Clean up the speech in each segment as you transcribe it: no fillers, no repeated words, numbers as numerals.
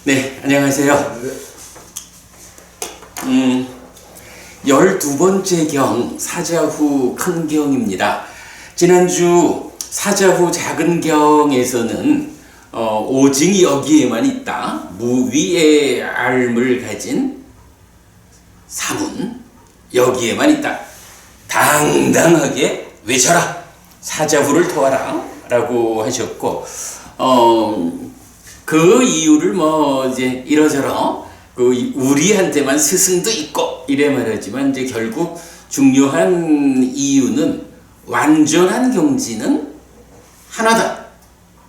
네, 안녕하세요. 12번째 경, 사자후 큰 경입니다. 지난주 사자후 작은 경에서는 오직 여기에만 있다, 무위의 삶을 가진 사문, 여기에만 있다, 당당하게 외쳐라, 사자후를 토하라 라고 하셨고, 그 이유를 이제 이러저러 우리한테만 스승도 있고 이래 말하지만, 이제 결국 중요한 이유는 완전한 경지는 하나다.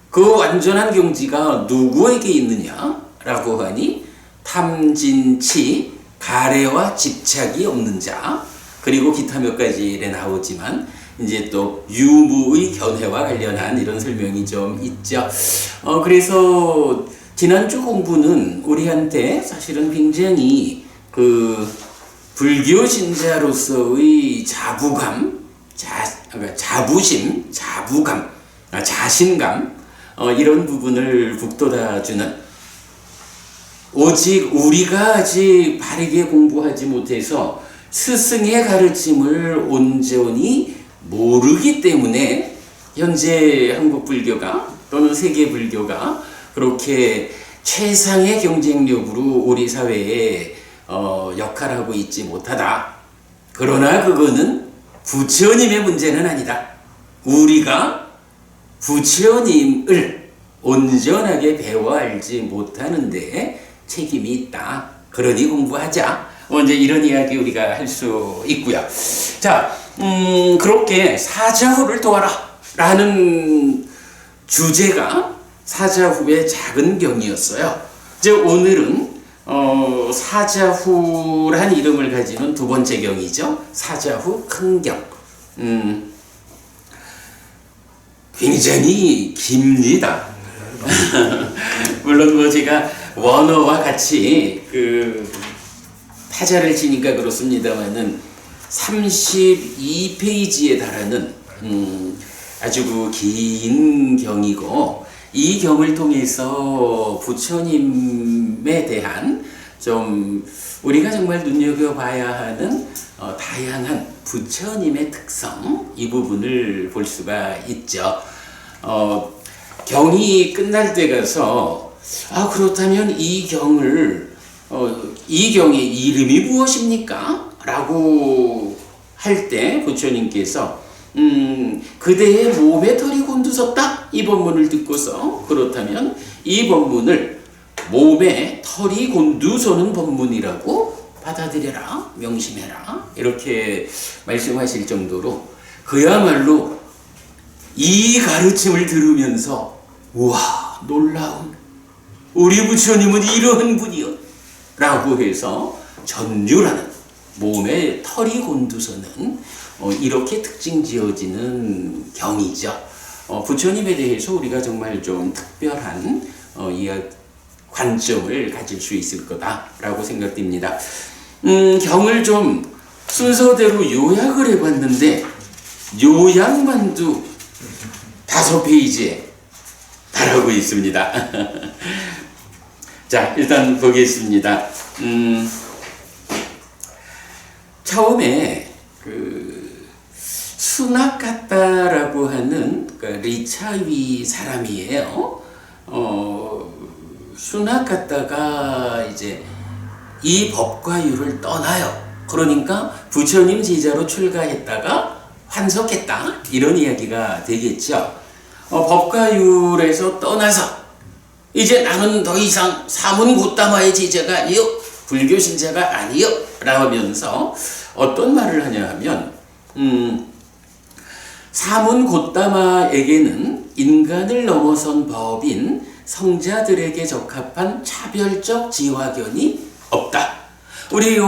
그 완전한 경지가 누구에게 있느냐라고 하니, 탐진치, 가래와 집착이 없는 자, 그리고 기타 몇 가지 나오지만 이제 또 유무의 견해와 관련한 이런 설명이 좀 있죠. 그래서 지난주 공부는 우리한테 사실은 굉장히 불교 신자로서의 자부감, 자부심, 자부감, 자신감, 이런 부분을 북돋아주는, 오직 우리가 아직 바르게 공부하지 못해서 스승의 가르침을 온전히 모르기 때문에 현재 한국 불교가 또는 세계 불교가 그렇게 최상의 경쟁력으로 우리 사회에 역할하고 있지 못하다. 그러나 그거는 부처님의 문제는 아니다. 우리가 부처님을 온전하게 배워 알지 못하는 데 책임이 있다. 그러니 공부하자. 이제 이런 이야기 우리가 할 수 있고요. 자, 그렇게 사자후를 도와라 라는 주제가 사자후의 작은 경이었어요. 이제 오늘은 사자후란 이름을 가지는 두 번째 경이죠. 사자후 큰 경. 굉장히 깁니다. 물론 제가 원어와 같이 타자를 치니까 그렇습니다만은 32페이지에 달하는 아주 긴 경이고, 이 경을 통해서 부처님에 대한 좀 우리가 정말 눈여겨봐야 하는 다양한 부처님의 특성, 이 부분을 볼 수가 있죠. 경이 끝날 때 가서 그렇다면 이 경의 이름이 무엇입니까? 라고 할 때 부처님께서 그대의 몸에 털이 곤두섰다, 이 법문을 듣고서, 그렇다면 이 법문을 몸에 털이 곤두서는 법문이라고 받아들여라, 명심해라, 이렇게 말씀하실 정도로 그야말로 이 가르침을 들으면서 우와, 놀라운, 우리 부처님은 이러한 분이요 라고 해서 전율하는, 몸에 털이 곤두서는 이렇게 특징 지어지는 경이죠. 부처님에 대해서 우리가 정말 좀 특별한 관점을 가질 수 있을 거다라고 생각됩니다. 경을 좀 순서대로 요약을 해봤는데, 요약만도 5페이지에 달하고 있습니다. 자, 일단 보겠습니다. 처음에 수나카타라고 하는 리차위 사람이에요. 수나카타가 이제 이 법과유를 떠나요. 그러니까 부처님 제자로 출가했다가 환석했다, 이런 이야기가 되겠죠. 법과율에서 떠나서 이제 나는 더 이상 사문 고따마의 제자가 아니요, 불교 신자가 아니요 라면서 어떤 말을 하냐 하면, 사문 고따마에게는 인간을 넘어선 법인 성자들에게 적합한 차별적 지화견이 없다. 우리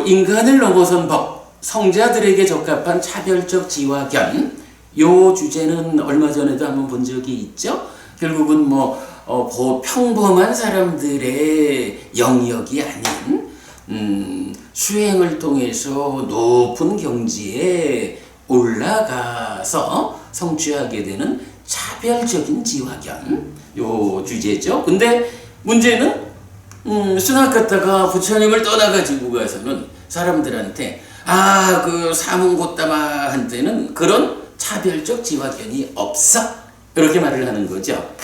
인간을 넘어선 법, 성자들에게 적합한 차별적 지화견, 요 주제는 얼마 전에도 한번 본 적이 있죠. 결국은 평범한 사람들의 영역이 아닌 수행을 통해서 높은 경지에 올라가서 성취하게 되는 차별적인 지화견, 요 주제죠. 근데 문제는 수납 갔다가 부처님을 떠나가지고 가서는 사람들한테 그 사문고따마한테는 그런 차별적 지화견이 없어, 이렇게 말을 하는 거죠.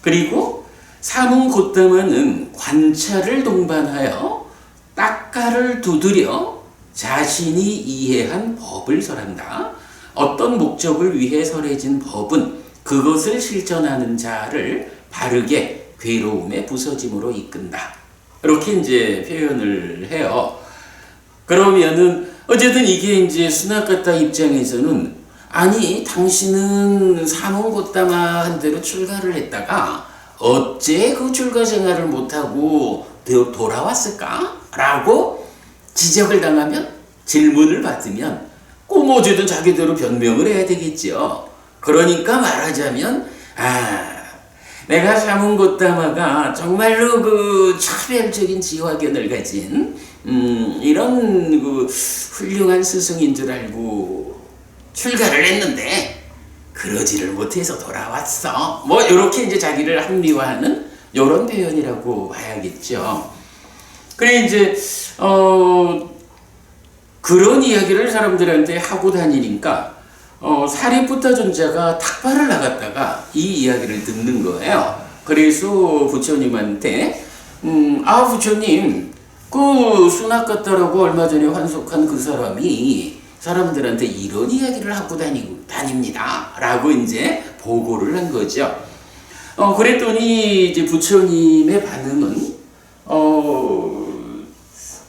그리고 사문고따마는 관찰을 동반하여 딱가를 두드려 자신이 이해한 법을 설한다. 어떤 목적을 위해 설해진 법은 그것을 실천하는 자를 바르게 괴로움에 부서짐으로 이끈다. 이렇게 이제 표현을 해요. 그러면은 어쨌든 이게 이제 수나카타 입장에서는 아니 당신은 사문고따마 대로 출가를 했다가 어째 그 출가 생활을 못하고 돌아왔을까? 라고 지적을 당하면, 질문을 받으면 꼭 어쨌든 자기대로 변명을 해야 되겠죠. 그러니까 말하자면 내가 사문고따마가 정말로 그 차별적인 지화견을 가진 이런 그 훌륭한 스승인 줄 알고 출가를 했는데 그러지를 못해서 돌아왔어. 뭐 이렇게 이제 자기를 합리화하는 이런 표현이라고 봐야겠죠. 그래 이제 그런 이야기를 사람들한테 하고 다니니까 사리푸타 존자가 탁발을 나갔다가 이 이야기를 듣는 거예요. 그래서 부처님한테 부처님, 그 수나카타라고 얼마 전에 환속한 그 사람이 사람들한테 이런 이야기를 하고 다닙니다. 라고 이제 보고를 한 거죠. 그랬더니 이제 부처님의 반응은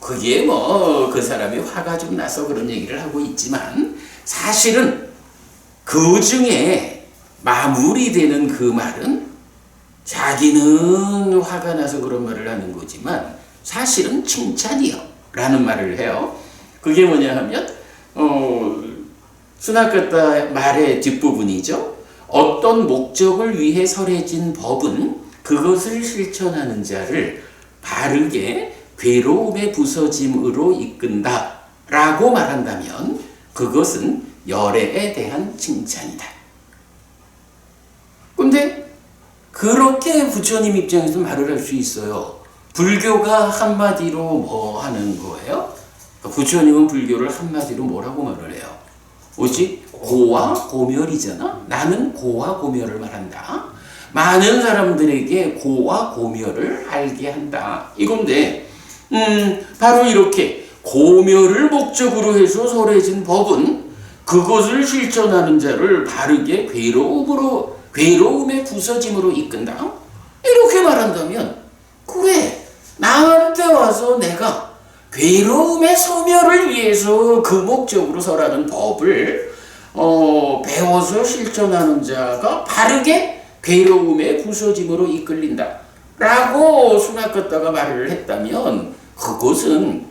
그게 뭐 그 사람이 화가 좀 나서 그런 얘기를 하고 있지만 사실은 그 중에 마무리되는 그 말은 자기는 화가 나서 그런 말을 하는 거지만 사실은 칭찬이요 라는 말을 해요. 그게 뭐냐 하면 수나카타 말의 뒷부분이죠. 어떤 목적을 위해 설해진 법은 그것을 실천하는 자를 바르게 괴로움에 부서짐으로 이끈다 라고 말한다면 그것은 열애에 대한 칭찬이다. 근데 그렇게 부처님 입장에서 말을 할 수 있어요. 불교가 한마디로 뭐 하는 거예요? 부처님은 불교를 한마디로 뭐라고 말을 해요? 오직 고와 고멸이잖아. 나는 고와 고멸을 말한다. 많은 사람들에게 고와 고멸을 알게 한다. 이건데 바로 이렇게 고멸을 목적으로 해서 설해진 법은 그것을 실천하는 자를 바르게 괴로움에 부서짐으로 이끈다. 이렇게 말한다면 그래, 나한테 와서 내가 괴로움의 소멸을 위해서 그 목적으로 설하는 법을 배워서 실천하는 자가 바르게 괴로움에 부서짐으로 이끌린다 라고 수나카타가 말을 했다면 그것은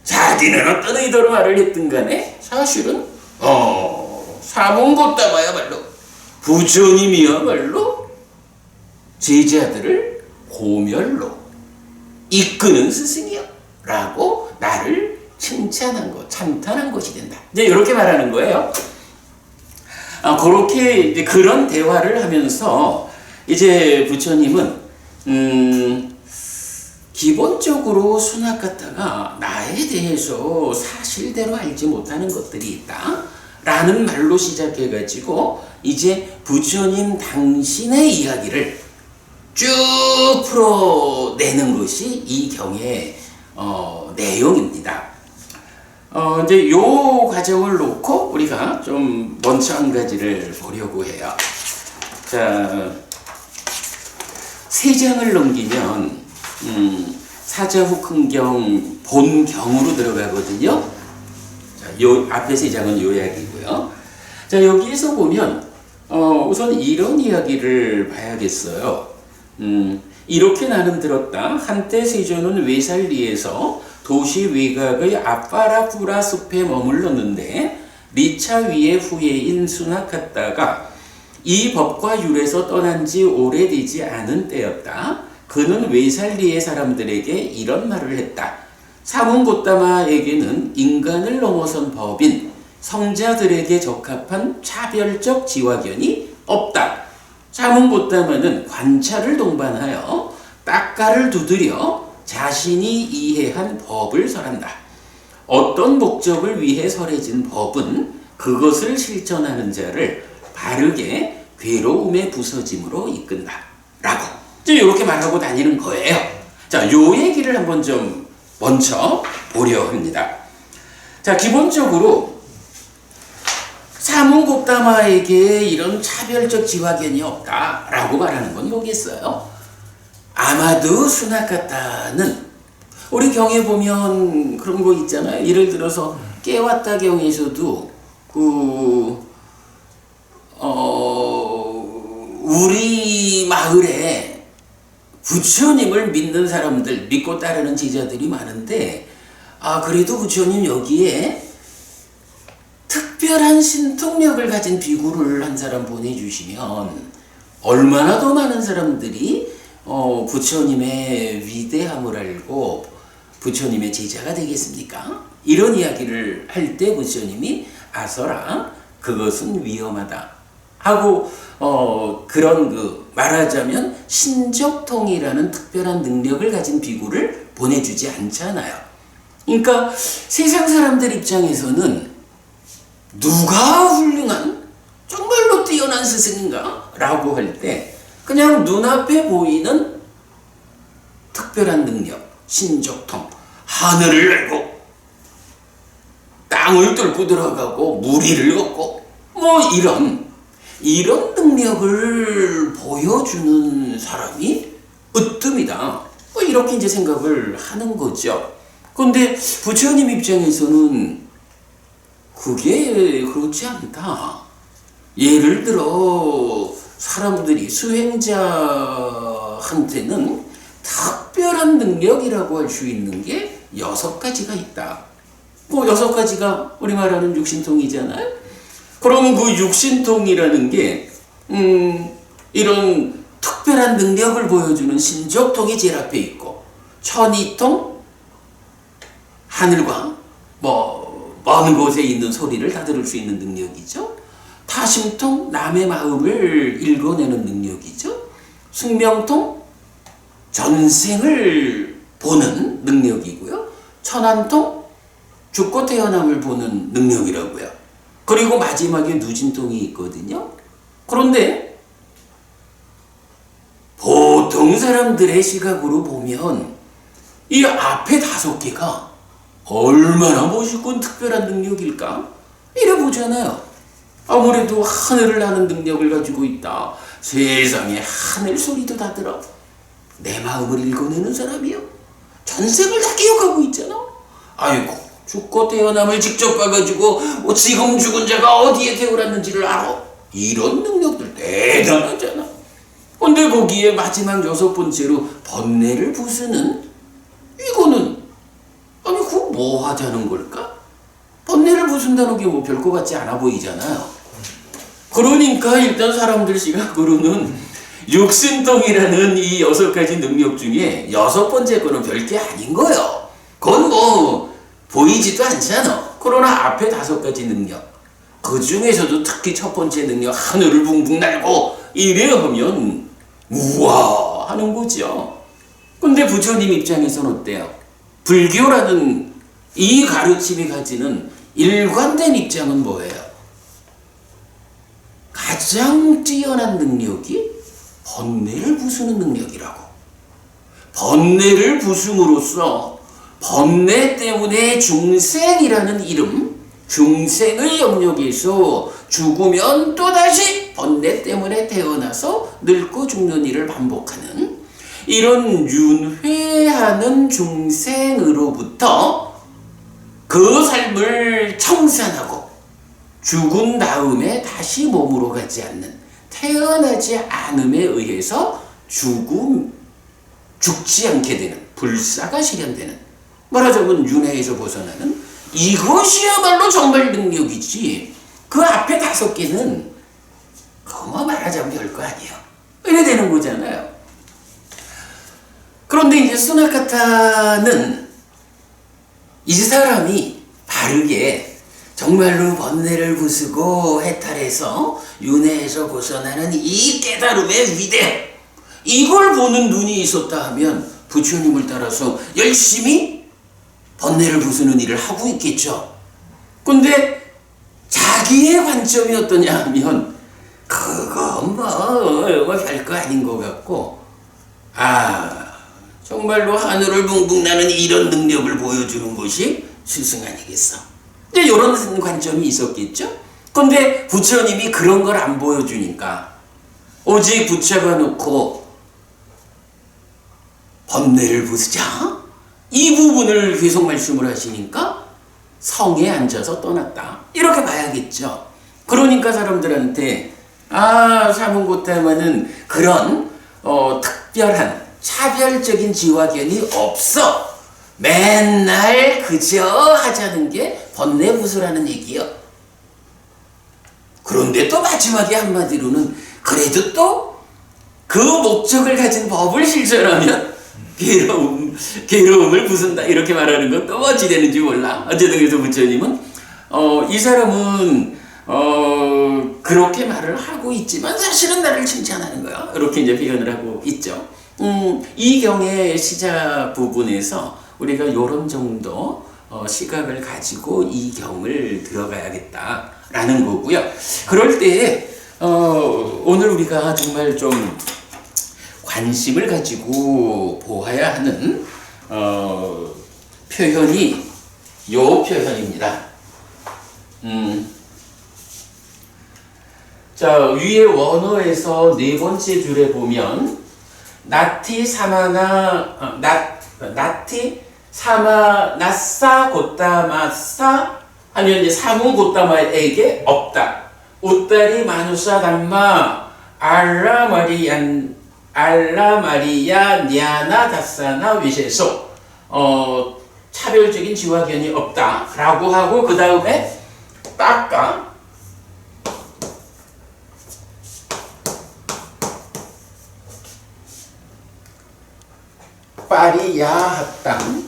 자기는 어떤 의도로 말을 했든 간에 사실은 사문고따마야말로 부처님이야말로 제자들을 고멸로 이끄는 스승이야 라고 나를 칭찬한 것, 찬탄한 것이 된다. 이제 이렇게 말하는 거예요. 그렇게 이제 그런 대화를 하면서 이제 부처님은 기본적으로 수나카타가 나에 대해서 사실대로 알지 못하는 것들이 있다 라는 말로 시작해가지고 이제 부처님 당신의 이야기를 쭉 풀어내는 것이 이 경의 내용입니다. 이제 요 과정을 놓고 우리가 좀 먼저 한 가지를 보려고 해요. 자, 세 장을 넘기면 사자후큰경 본경으로 들어가거든요. 자, 요 앞에 세 장은 요약이고요. 자, 여기에서 보면 우선 이런 이야기를 봐야겠어요. 이렇게 나는 들었다. 한때 세존은 외살리에서 도시 외곽의 아파라푸라 숲에 머물렀는데 리차 위의 후예인 수나카타가 이 법과 율에서 떠난 지 오래되지 않은 때였다. 그는 외살리의 사람들에게 이런 말을 했다. 사문고따마에게는 인간을 넘어선 법인 성자들에게 적합한 차별적 지화견이 없다. 사문고따마는 관찰을 동반하여 딱가를 두드려 자신이 이해한 법을 설한다. 어떤 목적을 위해 설해진 법은 그것을 실천하는 자를 바르게 괴로움의 부서짐으로 이끈다. 라고 이렇게 말하고 다니는 거예요. 자, 요 얘기를 한번 좀 먼저 보려 합니다. 자, 기본적으로 사문곡담화에게 이런 차별적 지화견이 없다라고 말하는 건 뭐겠어요? 아마도 수나카타는 우리 경에 보면 그런 거 있잖아요. 예를 들어서 깨왔다 경에서도 우리 마을에 부처님을 믿는 사람들, 믿고 따르는 제자들이 많은데, 그래도 부처님 여기에 특별한 신통력을 가진 비구를 한 사람 보내주시면 얼마나 더 많은 사람들이 부처님의 위대함을 알고 부처님의 제자가 되겠습니까? 이런 이야기를 할 때 부처님이 아서라, 그것은 위험하다 하고 그런 말하자면 신적통이라는 특별한 능력을 가진 비구를 보내주지 않잖아요. 그러니까 세상 사람들 입장에서는 누가 훌륭한 정말로 뛰어난 스승인가? 라고 할 때 그냥 눈앞에 보이는 특별한 능력, 신적통, 하늘을 날고 땅을 뚫고 들어가고 물 위를 걷고 이런 능력을 보여주는 사람이 으뜸이다. 이렇게 이제 생각을 하는 거죠. 그런데 부처님 입장에서는 그게 그렇지 않다. 예를 들어 사람들이 수행자한테는 특별한 능력이라고 할 수 있는 게 6가지가 있다. 6가지가 우리 말하는 육신통이잖아요. 그러면 그 육신통이라는 게 이런 특별한 능력을 보여주는 신적통이 제일 앞에 있고, 천이통, 하늘과 먼 곳에 있는 소리를 다 들을 수 있는 능력이죠. 타심통, 남의 마음을 읽어내는 능력이죠. 숙명통, 전생을 보는 능력이고요. 천안통, 죽고 태어남을 보는 능력이라고요. 그리고 마지막에 누진통이 있거든요. 그런데 보통 사람들의 시각으로 보면 이 앞에 5개가 얼마나 멋있고 특별한 능력일까? 이래 보잖아요. 아무래도 하늘을 나는 능력을 가지고 있다. 세상에 하늘 소리도 다 들어. 내 마음을 읽어내는 사람이요. 전생을 다 기억하고 있잖아. 아이고, 죽고 태어남을 직접 봐가지고 지금 죽은 자가 어디에 태어났는지를 알아. 이런 능력들 대단하잖아. 근데 거기에 마지막 6번째로 번뇌를 부수는, 이거는 그거 뭐 하자는 걸까? 번뇌를 부순다는 게 별거 같지 않아 보이잖아요. 그러니까 일단 사람들 시각으로는 육신통이라는 이 6가지 능력 중에 6번째 거는 별게 아닌 거예요. 그건 보이지도 않잖아. 그러나 앞에 5가지 능력, 그 중에서도 특히 첫 번째 능력, 하늘을 붕붕 날고 이래 하면 우와 하는 거죠. 근데 부처님 입장에서는 어때요? 불교라는 이 가르침이 가지는 일관된 입장은 뭐예요? 가장 뛰어난 능력이 번뇌를 부수는 능력이라고. 번뇌를 부숨으로써 번뇌 때문에 중생이라는 이름, 중생의 영역에서 죽으면 또다시 번뇌 때문에 태어나서 늙고 죽는 일을 반복하는 이런 윤회하는 중생으로부터 그 삶을 청산하고 죽은 다음에 다시 몸으로 가지 않는, 태어나지 않음에 의해서 죽지 않게 되는 불사가 실현되는, 말하자면 윤회에서 벗어나는, 이것이야말로 정말 능력이지. 그 앞에 5개는 그거 말하자면 별거 아니에요. 이래 되는 거잖아요. 그런데 이제 수나카타는 이 사람이 바르게 정말로 번뇌를 부수고 해탈해서 윤회에서 벗어나는 이 깨달음의 위대, 이걸 보는 눈이 있었다 하면 부처님을 따라서 열심히 번뇌를 부수는 일을 하고 있겠죠. 근데 자기의 관점이 어떠냐 하면 그건 뭐 별거 아닌 것 같고, 정말로 하늘을 붕붕 나는 이런 능력을 보여주는 것이 스승 아니겠어. 이제 이런 관점이 있었겠죠. 근데 부처님이 그런 걸 안 보여주니까 오직 붙잡아 놓고 번뇌를 부수자, 이 부분을 계속 말씀을 하시니까 성에 앉아서 떠났다, 이렇게 봐야겠죠. 그러니까 사람들한테 사문고타마는 그런 특별한 차별적인 지화견이 없어, 맨날 그저 하자는 게 번뇌 부수라는 얘기요. 그런데 또 마지막에 한마디로는 그래도 또 그 목적을 가진 법을 실천하면 괴로움을 부순다, 이렇게 말하는 건 또 어찌 되는지 몰라. 어쨌든 그래서 부처님은 이 사람은 그렇게 말을 하고 있지만 사실은 나를 칭찬하는 거야, 이렇게 이제 표현을 하고 있죠. 이 경의 시작 부분에서 우리가 이런 정도 시각을 가지고 이 경을 들어가야겠다라는 거고요. 그럴 때 오늘 우리가 정말 좀 관심을 가지고 보아야 하는 표현이 요 표현입니다. 자, 위에 원어에서 네 번째 줄에 보면 나티 사마나사 고타마사 하면 이제 사문 고타마에게 없다. 우따리 마누사 담마 알라 마리야 냐나 다사나 위세소, 차별적인 지화견이 없다 라고 하고, 그 다음에 따까 파리야 합당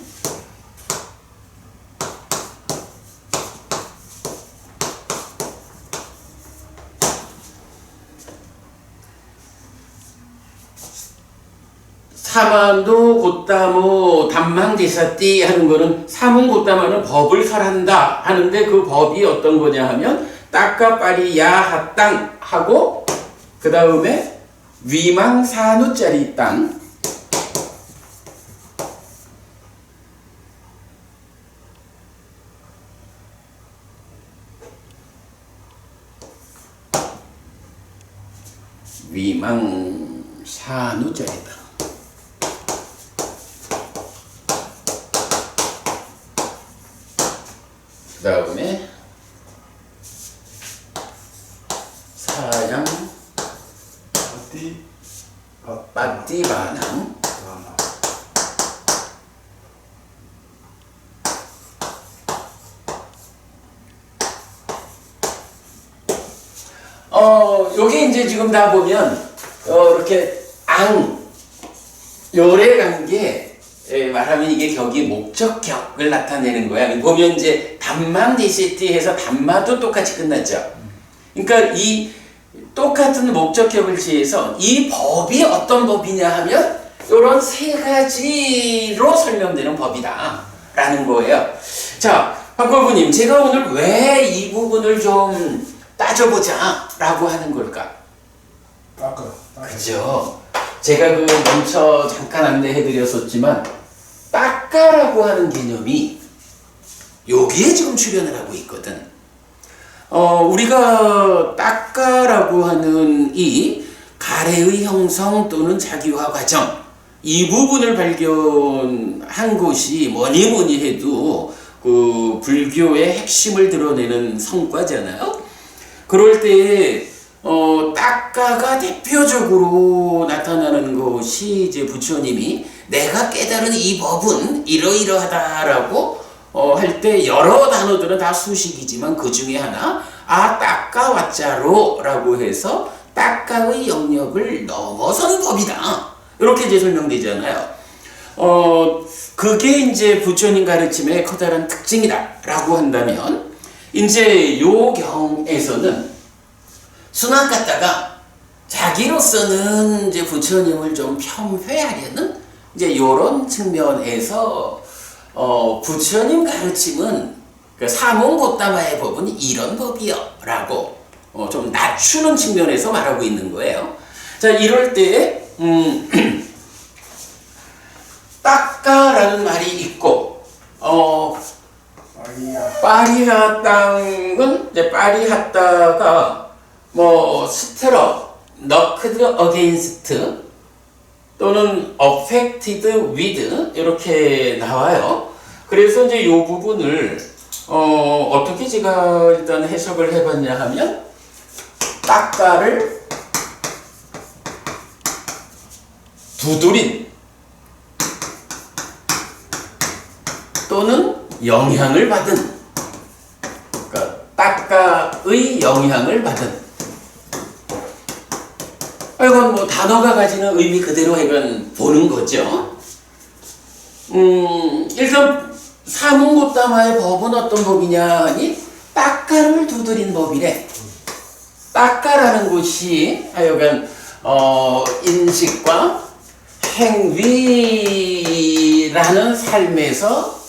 사만도 고따모 담망디사띠 하는 거는, 사문 고따마는 법을 설한다 하는데 그 법이 어떤 거냐 하면 따까빠리야 합당 하고, 그 다음에 위망사누짜리 땅, 위망사누짜리 땅, 그 다음에 사양 빠띠바낭, 요게 이제 지금 다 보면 이렇게 요래 관계, 말하면 이게 격이 목적격을 나타내는 거야. 보면 이제 담만 디시티 해서 담마도 똑같이 끝났죠. 그러니까 이 똑같은 목적격을 취해서 이 법이 어떤 법이냐 하면 이런 세 가지로 설명되는 법이다 라는 거예요. 자, 박골부님, 제가 오늘 왜 이 부분을 좀 따져보자 라고 하는 걸까? 그죠? 제가 먼저 잠깐 안내해드렸었지만 따까라고 하는 개념이 여기에 지금 출현을 하고 있거든. 우리가 따까라고 하는 이 가래의 형성 또는 자기화 과정, 이 부분을 발견한 것이 뭐니 해도 그 불교의 핵심을 드러내는 성과잖아요. 그럴 때 따까가 대표적으로 나타나는 것이 이제 부처님이 내가 깨달은 이 법은 이러이러하다라고 할 때 여러 단어들은 다 수식이지만 그 중에 하나 따까 왓자로라고 해서 따까의 영역을 넘어선 법이다, 이렇게 이제 설명되잖아요. 그게 이제 부처님 가르침의 커다란 특징이다라고 한다면, 이제 요 경에서는 수납 갖다가 자기로서는 이제 부처님을 좀 평회하려는 이제 요런 측면에서 부처님 가르침은 그 사몽고따마의 법은 이런 법이요라고 좀 낮추는 측면에서 말하고 있는 거예요. 자, 이럴 때 따까라는 말이 있고 파리하땅은 이제 파리하따가 뭐 스트럭, 너크드 어게인스트 또는 affected with 이렇게 나와요. 그래서 이제 이 부분을 어떻게 제가 일단 해석을 해봤냐 하면 따까를 두드린 또는 영향을 받은, 그러니까 따까의 영향을 받은. 이건 뭐 단어가 가지는 의미 그대로 이건 보는 거죠. 일단 사몽고따마의 법은 어떤 법이냐 하니 따까를 두드린 법이래. 따까라는 것이 하여간 인식과 행위라는 삶에서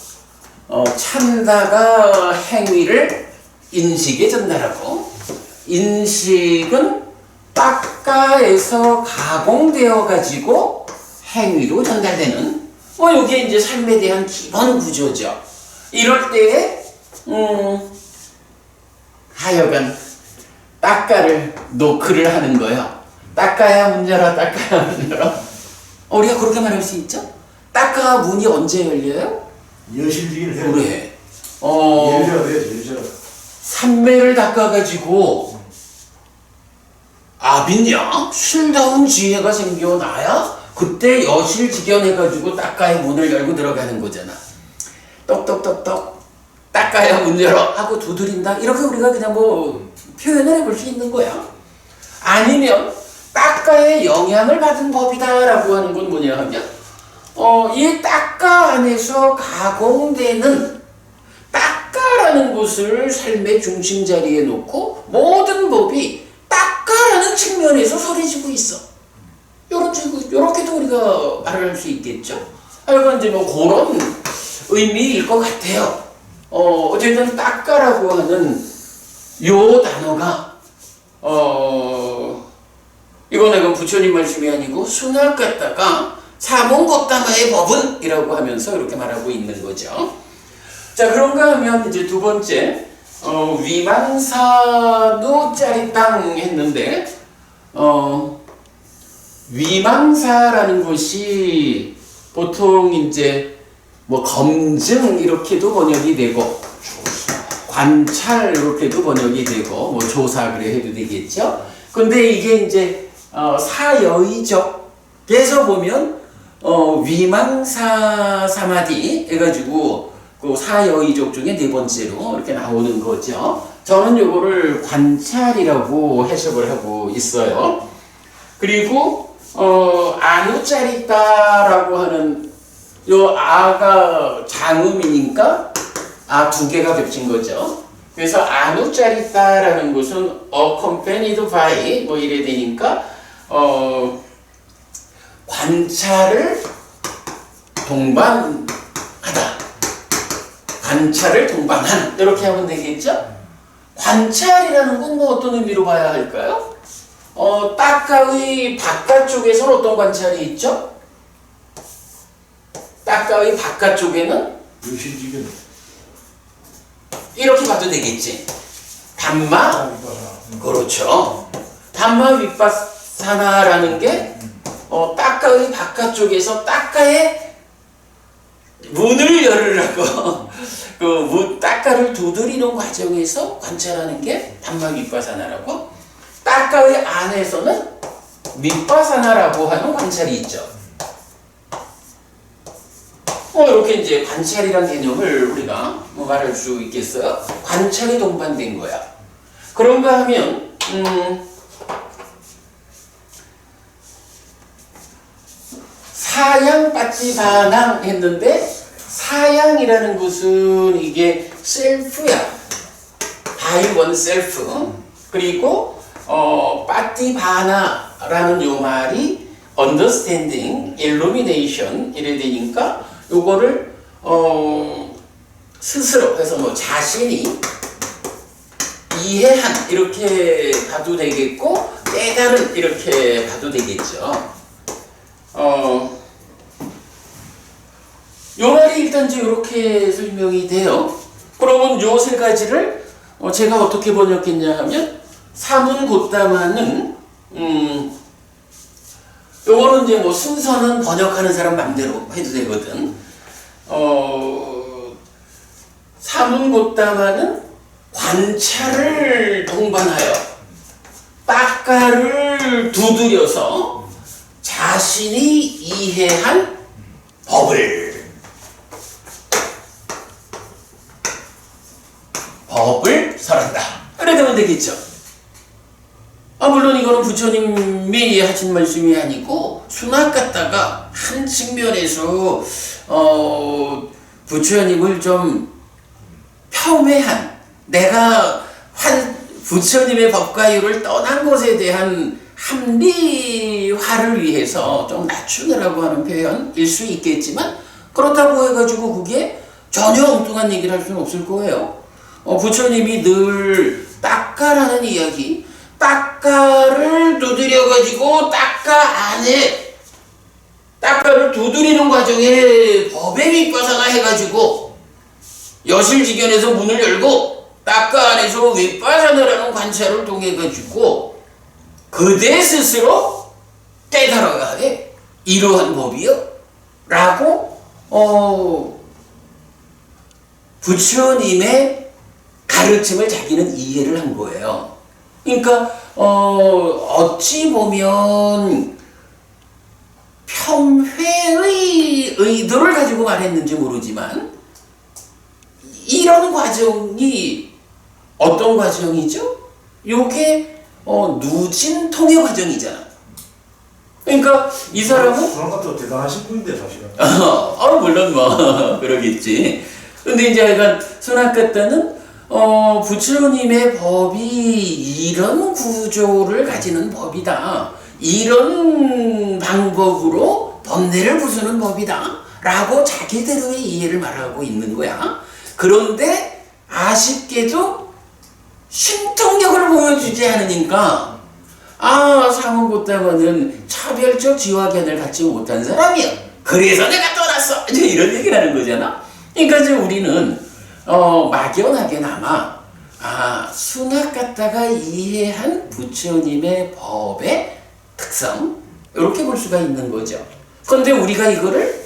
찬다가 행위를 인식에 전달하고, 인식은 따까에서 가공되어 가지고 행위로 전달되는 이게 이제 삶에 대한 기본 구조죠. 이럴 때에 하여간 따까를 노크를 하는 거예요. 따까야 문 열어, 따까야 문 열어. 우리가 그렇게 말할 수 있죠? 따까 문이 언제 열려요? 여실직을 해. 그래. 열려. 삼매를 닦아가지고 아빈냐? 쉴다운 지혜가 생겨나야 그때 여실직연해가지고 따까의 문을 열고 들어가는 거잖아. 똑똑똑똑 따까야 문 열어 하고 두드린다. 이렇게 우리가 그냥 뭐 표현을 해볼 수 있는 거야. 아니면 따까의 영향을 받은 법이다라고 하는 건 뭐냐 하면 이 따까 안에서 가공되는 따까라는 것을 삶의 중심 자리에 놓고 모든 법이 따까라는 측면에서 소리지고 있어. 요렇게도 우리가 말을 할 수 있겠죠. 하여간 이제 뭐 그런 의미일 것 같아요. 어쨌든 따까라고 하는 요 단어가 이거는 부처님 말씀이 아니고 순학 갖다가 사몽고따마의 법은 이라고 하면서 이렇게 말하고 있는 거죠. 자, 그런가 하면 이제 두 번째 위망사도 짜리땅 했는데 위망사라는 것이 보통 이제 뭐 검증 이렇게도 번역이 되고 관찰 이렇게도 번역이 되고 뭐 조사 그래 해도 되겠죠. 근데 이게 이제 사여의적에서 보면 위망사 사마디 해가지고 그 사여의적 중에 네 번째로 이렇게 나오는 거죠. 저는 요거를 관찰이라고 해석을 하고 있어요. 그리고 아누짜리따라고 하는 요 아가 장음이니까 두 개가 겹친 거죠. 그래서 아누짜리따라는 것은 accompanied by 뭐 이래 되니까 관찰을 동반하다, 관찰을 동반한 이렇게 하면 되겠죠. 관찰이라는 건 뭐 어떤 의미로 봐야 할까요? 따까의 바깥쪽에서는 어떤 관찰이 있죠? 따까의 바깥쪽에는 여실직은 이렇게 봐도 되겠지. 담마, 그렇죠. 담마 윗바사나라는 게 따까의 바깥쪽에서 따까의 문을 열으라고 따까를 두드리는 과정에서 관찰하는 게 담마 윗바사나라고, 따까의 안에서는 밑바사나라고 하는 관찰이 있죠. 이렇게 이제 관찰이란 개념을 우리가 뭐 말할 수 있겠어요? 관찰이 동반된 거야. 그런가 하면 사양 빠찌바낭 했는데 사양이라는 것은 이게 셀프야. by oneself. 그리고 빠띠바나 라는 요 말이 understanding, illumination 이래 되니까 요거를 스스로 해서 뭐 자신이 이해한 이렇게 봐도 되겠고 깨달은 이렇게 봐도 되겠죠. 요 말이 일단 이제 이렇게 설명이 돼요. 그러면 요 세 가지를 제가 어떻게 번역했냐 하면 사문고다마는 요거는 이제 뭐 순서는 번역하는 사람 맘대로 해도 되거든. 사문고다마는 관찰을 동반하여 닦아를 두드려서 자신이 이해한 법을 설한다. 그래 되면 되겠죠. 물론 이거는 부처님이 하신 말씀이 아니고 수납 갖다가 한 측면에서 부처님을 좀 폄훼한 내가 부처님의 법가율을 떠난 것에 대한 합리화를 위해서 좀 낮추느라고 하는 표현일 수 있겠지만 그렇다고 해가지고 그게 전혀 엉뚱한 얘기를 할 수는 없을 거예요. 부처님이 늘 닦아라는 이야기, 닦아를 두드려가지고 닦아 안에 닦아를 두드리는 과정에 법에 윗바사나 해가지고 여실지견에서 문을 열고 닦아 안에서 윗바사나라는 관찰을 통해가지고 그대 스스로 깨달아야 해. 이러한 법이요? 라고 부처님의 가르침을 자기는 이해를 한 거예요. 그러니까 어찌 보면 폄훼의 의도를 가지고 말했는지 모르지만 이런 과정이 어떤 과정이죠? 요게 누진통의 과정이잖아. 그러니까 이 사람은 그런 것도 대단하신 분인데 사실은. 물론 뭐 그러겠지. 근데 이제 약간 소나카타는 부처님의 법이 이런 구조를 가지는 법이다. 이런 방법으로 번뇌를 부수는 법이다. 라고 자기대로의 이해를 말하고 있는 거야. 그런데 아쉽게도 신통력을 보여주지 않으니까 사문고다마는 차별적 지화견을 갖지 못한 사람이야. 그래서 내가 떠났어. 이제 이런 얘기를 하는 거잖아. 그러니까 이제 우리는 막연하게나마 수납 갖다가 이해한 부처님의 법의 특성 이렇게 볼 수가 있는 거죠. 그런데 우리가 이거를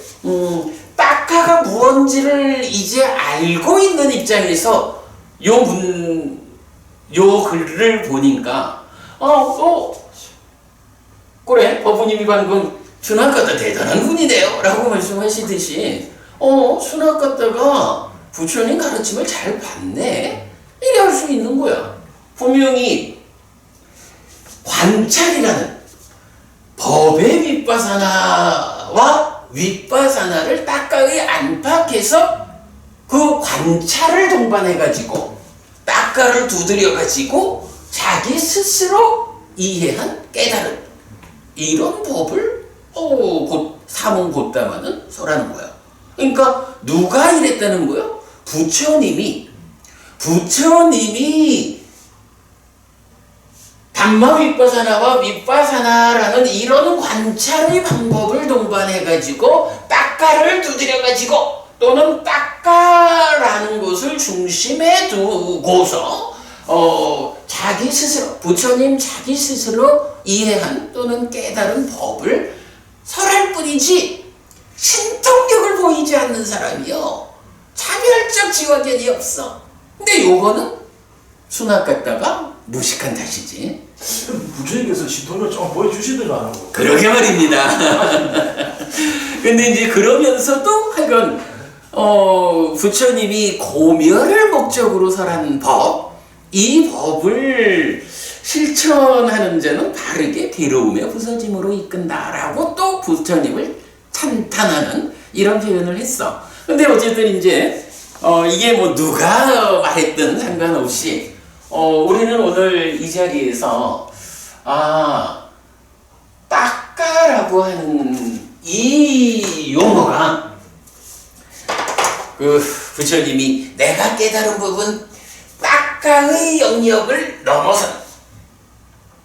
딱하가 무언지를 이제 알고 있는 입장에서 요 글을 보니까 그래 법부님이 방금 수납 갖다 대단한 분이네요 라고 말씀하시듯이 수납 갖다가 부처님 가르침을 잘 받네? 이래 할 수 있는 거야. 분명히 관찰이라는 법의 윗바사나와 윗바사나를 딱가의 안팎에서 그 관찰을 동반해가지고 딱가를 두드려가지고 자기 스스로 이해한 깨달은 이런 법을 곧 사문고다마는 설하는 거야. 그러니까 누가 이랬다는 거야? 부처님이 담마 윗바사나와 윗바사나라는 이런 관찰의 방법을 동반해가지고 딱가를 두드려가지고 또는 딱가라는 것을 중심에 두고서 자기 스스로 부처님 자기 스스로 이해한 또는 깨달은 법을 설할 뿐이지 신통력을 보이지 않는 사람이요. 차별적 지화견이 없어. 근데 요거는 수납 갖다가 무식한 탓이지. 부처님께서 신통을 좀 보여주시더라 안 하고. 그러게 말입니다. 근데 이제 그러면서도 하여간 부처님이 고멸을 목적으로 설한 법, 이 법을 실천하는 자는 바르게 괴로움에 부서짐으로 이끈다라고 또 부처님을 찬탄하는 이런 표현을 했어. 근데 어쨌든 이제 이게 뭐 누가 말했든 상관없이 우리는 오늘 이 자리에서 닦아라고 하는 이 용어가 그 부처님이 내가 깨달은 부분 닦아의 영역을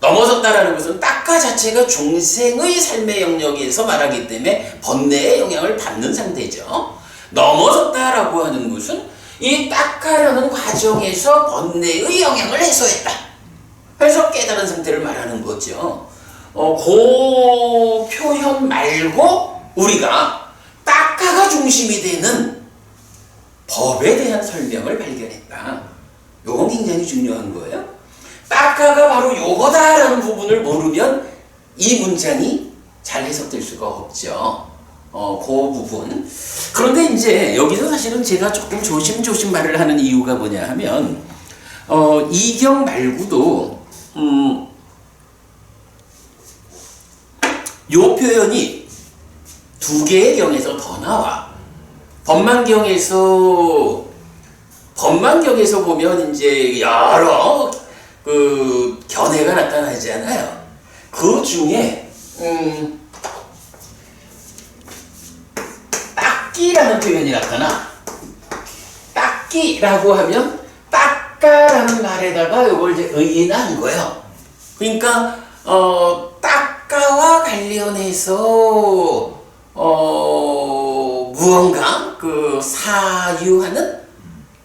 넘어섰다라는 것은 닦아 자체가 중생의 삶의 영역에서 말하기 때문에 번뇌의 영향을 받는 상태죠. 넘어섰다라고 하는 것은 이 닦아라는 과정에서 번뇌의 영향을 해소했다. 그래서 깨달은 상태를 말하는 거죠. 그 표현 말고 우리가 닦아가 중심이 되는 법에 대한 설명을 발견했다. 이건 굉장히 중요한 거예요. 닦아가 바로 요거다라는 부분을 모르면 이 문장이 잘 해석될 수가 없죠. 그 부분. 그런데 이제 여기서 사실은 제가 조금 조심조심 말을 하는 이유가 뭐냐 하면 이 경 말고도 요 표현이 두 개의 경에서 더 나와. 법만경에서 보면 이제 여러 그 견해가 나타나잖아요. 그 중에 닦기라는 표현이 나타나. 닦기라고 하면 닦아라는 말에다가 이걸 이제 의인한 거예요. 그러니까 닦아와 관련해서 무언가 그 사유하는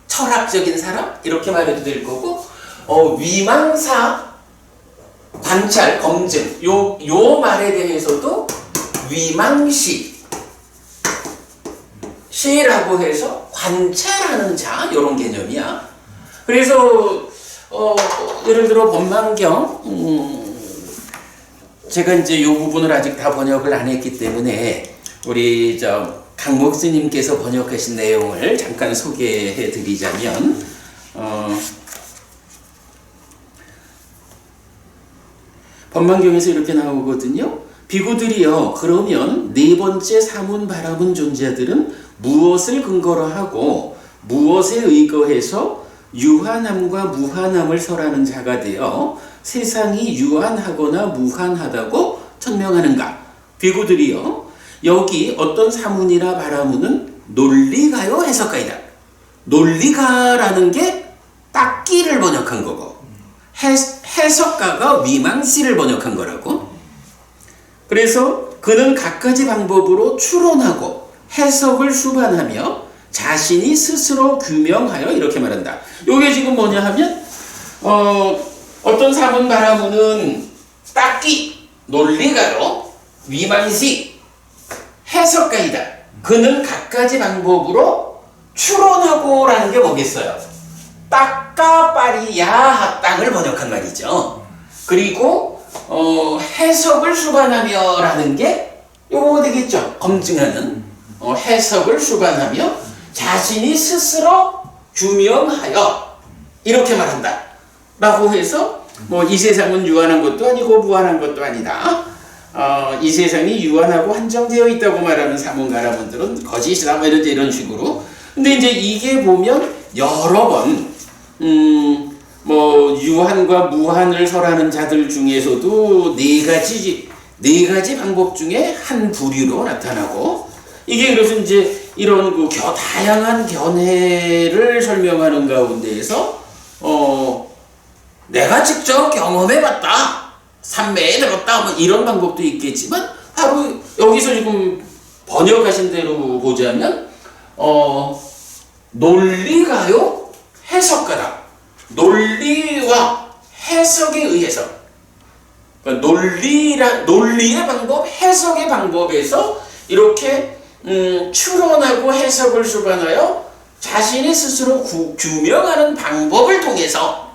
철학적인 사람 이렇게 말해도 될 거고 위망사 관찰 검증 요 말에 대해서도 위망시 시라고 해서 관찰하는 자 이런 개념이야. 그래서 예를 들어 법만경 제가 이제 요 부분을 아직 다 번역을 안 했기 때문에 우리 강목 스님께서 번역하신 내용을 잠깐 소개해 드리자면 법만경에서 이렇게 나오거든요. 비구들이여 그러면 네 번째 사문 바라본 존재들은 무엇을 근거로 하고 무엇에 의거해서 유한함과 무한함을 설하는 자가 되어 세상이 유한하거나 무한하다고 천명하는가? 비구들이여 여기 어떤 사문이나 바라문은 논리가요 해석가이다. 논리가라는 게 닦기를 번역한 거고 해석가가 위망시를 번역한 거라고. 그래서 그는 갖가지 방법으로 추론하고 해석을 수반하며 자신이 스스로 규명하여 이렇게 말한다. 이게 지금 뭐냐 하면 어떤 사문 바라문은 닦기 논리가로 위망시 해석가이다. 그는 갖가지 방법으로 추론하고라는 게 뭐겠어요? 닦아빠리야 땅을 번역한 말이죠. 그리고 해석을 수반하며 라는 게 요거 되겠죠. 검증하는 해석을 수반하며 자신이 스스로 규명하여 이렇게 말한다 라고 해서 이 세상은 유한한 것도 아니고 무한한 것도 아니다. 이 세상이 유한하고 한정되어 있다고 말하는 사문가라분들은 거짓이다 이런 식으로. 근데 이제 이게 보면 여러 번 유한과 무한을 설하는 자들 중에서도 네 가지 방법 중에 한 부류로 나타나고, 이게 그래서 이제 이런 그 다양한 견해를 설명하는 가운데에서 내가 직접 경험해봤다, 삼매에 들었다, 이런 방법도 있겠지만 바로 여기서 지금 번역하신 대로 보자면 논리가요 해석가다. 논리와 해석에 의해서, 그러니까 논리의 방법, 해석의 방법에서 이렇게 추론하고 해석을 수반하여 자신이 스스로 규명하는 방법을 통해서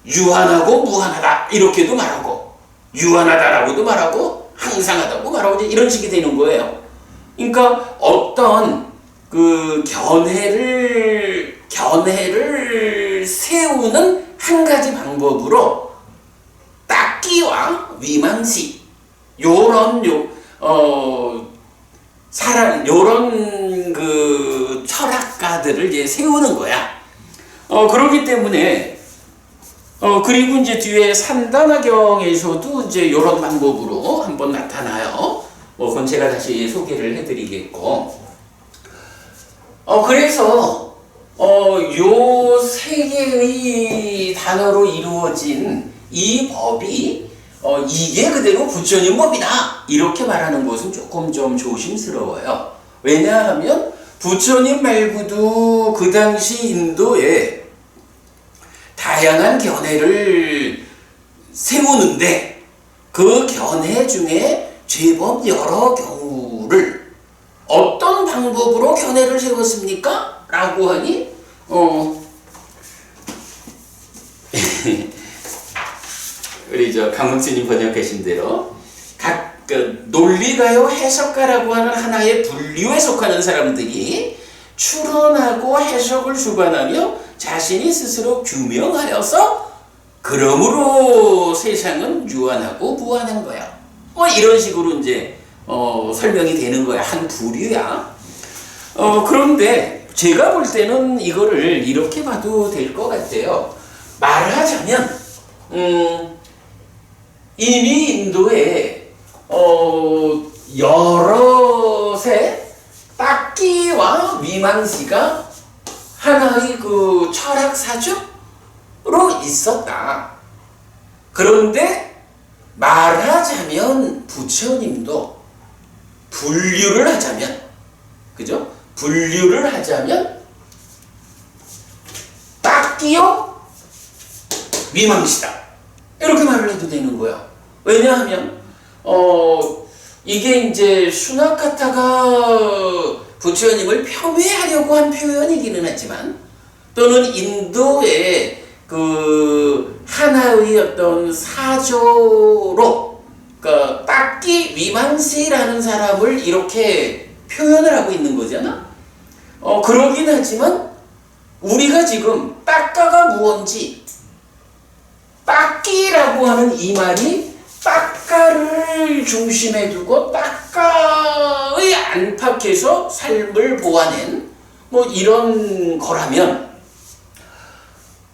유한하고 무한하다 이렇게도 말하고, 유한하다라고도 말하고, 항상하다고 말하고, 이런 식이 되는 거예요. 그러니까 어떤 그 견해를 세우는 한 가지 방법으로 닦기와 위망시 요런 그 철학가들을 이제 세우는 거야. 그렇기 때문에 그리고 이제 뒤에 산단화경에서도 이제 이런 방법으로 한번 나타나요. 그건 제가 다시 소개를 해드리겠고. 그래서, 요 세 개의 단어로 이루어진 이 법이, 이게 그대로 부처님 법이다. 이렇게 말하는 것은 조금 좀 조심스러워요. 왜냐하면 부처님 말고도 그 당시 인도에 다양한 견해를 세우는데 그 견해 중에 제법 여러 경우를 어떤 방법으로 견해를 세웠습니까? 라고 하니 우리 강흥스님 번역하신 대로 각 논리가요 해석가라고 하는 하나의 분류에 속하는 사람들이 추론하고 해석을 주관하며 자신이 스스로 규명하여서 그러므로 세상은 유한하고 무한한 거야. 이런 식으로 이제 설명이 되는 거야. 한 부류야. 그런데 제가 볼 때는 이거를 이렇게 봐도 될 것 같아요. 말하자면 이미 인도에 여럿의 딱기와 위망시가 하나의 그 철학사주로 있었다. 그런데 말하자면 부처님도 분류를 하자면, 그죠? 분류를 하자면 딱기요 위망시다. 이렇게 말을 해도 되는 거야. 왜냐하면 이게 이제 수나카타가 부처님을 폄훼하려고 한 표현이기는 하지만 또는 인도의 그 하나의 어떤 사조로 그러니까 딱기 위망시라는 사람을 이렇게 표현을 하고 있는 거잖아. 그러긴 하지만 우리가 지금 딱가가 무언지 딱기라고 하는 이 말이 딱가를 중심에 두고 딱가의 안팎에서 삶을 보아낸 뭐 이런 거라면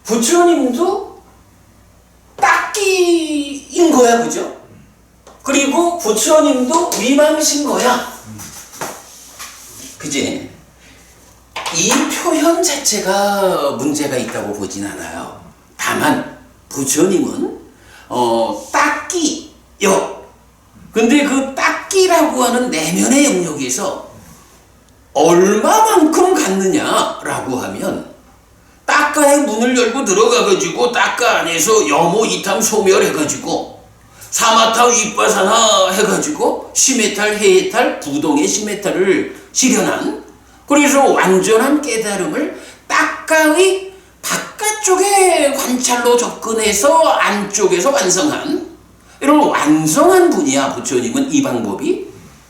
부처님도 딱기인 거야, 그죠? 그리고 부처님도 위망신 거야. 그지? 이 표현 자체가 문제가 있다고 보진 않아요. 다만 부처님은 딱기요. 근데 그 딱기라고 하는 내면의 영역에서 얼마만큼 갔느냐라고 하면 딱가의 문을 열고 들어가가지고 딱가 안에서 여모 이탐 소멸해가지고 사마타 윗바사나 해가지고 시메탈 해탈 부동의 시메탈을 실현한 그래서 완전한 깨달음을 딱가의 바깥쪽의 관찰로 접근해서 안쪽에서 완성한 이런 완성한 분이야 부처님은 이 방법이.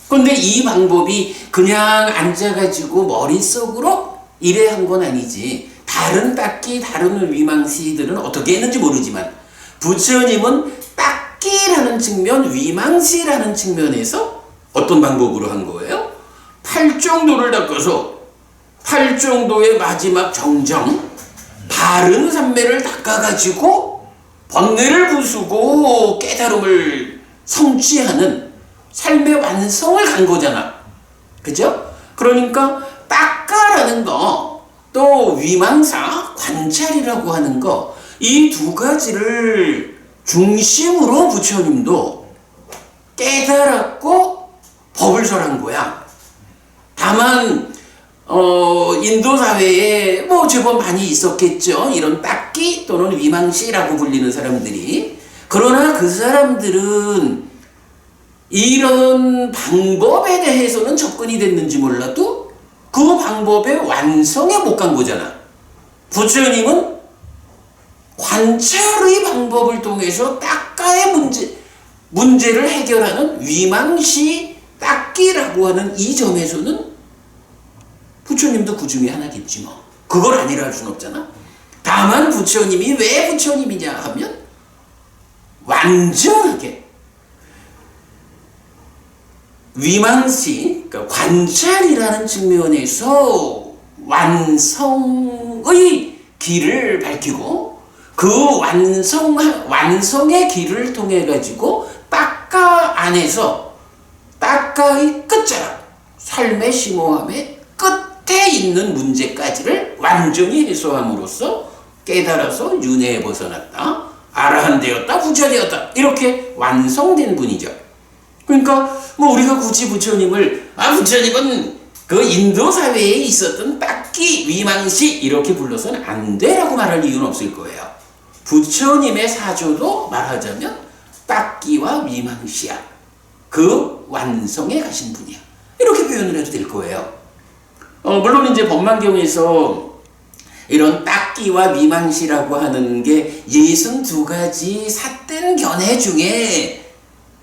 근데 이 방법이 그냥 앉아가지고 머릿속으로 이래 한 건 아니지. 다른 딱기 다른 위망시들은 어떻게 했는지 모르지만 부처님은 딱기라는 측면 위망시라는 측면에서 어떤 방법으로 한 거예요? 팔정도를 닦아서 팔정도의 마지막 정정 바른 삼매를 닦아가지고 번뇌를 부수고 깨달음을 성취하는 삶의 완성을 간 거잖아. 그죠? 그러니까 딱가라는 거 또 위망사 관찰이라고 하는 거 이 두 가지를 중심으로 부처님도 깨달았고 법을 설한 거야. 다만 인도 사회에 뭐 제법 많이 있었겠죠. 이런 딱기 또는 위망시라고 불리는 사람들이. 그러나 그 사람들은 이런 방법에 대해서는 접근이 됐는지 몰라도 그 방법의 완성에 못 간 거잖아. 부처님은 관찰의 방법을 통해서 딱가의 문제를 해결하는 위망시 딱기라고 하는 이 점에서는 부처님도 그 중에 하나겠지 뭐. 그걸 아니라 할 수는 없잖아. 다만 부처님이 왜 부처님이냐 하면 완전하게 위망시, 그러니까 관찰이라는 측면에서 완성의 길을 밝히고 그 완성의 길을 통해 가지고 딱가 안에서 딱가의 끝자락, 삶의 심오함의 끝에 있는 문제까지를 완전히 해소함으로써 깨달아서 윤회에 벗어났다, 아라한되었다, 부처되었다, 이렇게 완성된 분이죠. 그러니까 뭐 우리가 굳이 부처님을 부처님은 그 인도 사회에 있었던 딱기 위망시 이렇게 불러서는 안 돼라고 말할 이유는 없을 거예요. 부처님의 사조도 말하자면 딱기와 위망시야. 그 완성에 가신 분이야. 이렇게 표현을 해도 될 거예요. 물론 이제 법만경에서 이런 딱기와 미망시라고 하는 게 62가지 삿된 견해 중에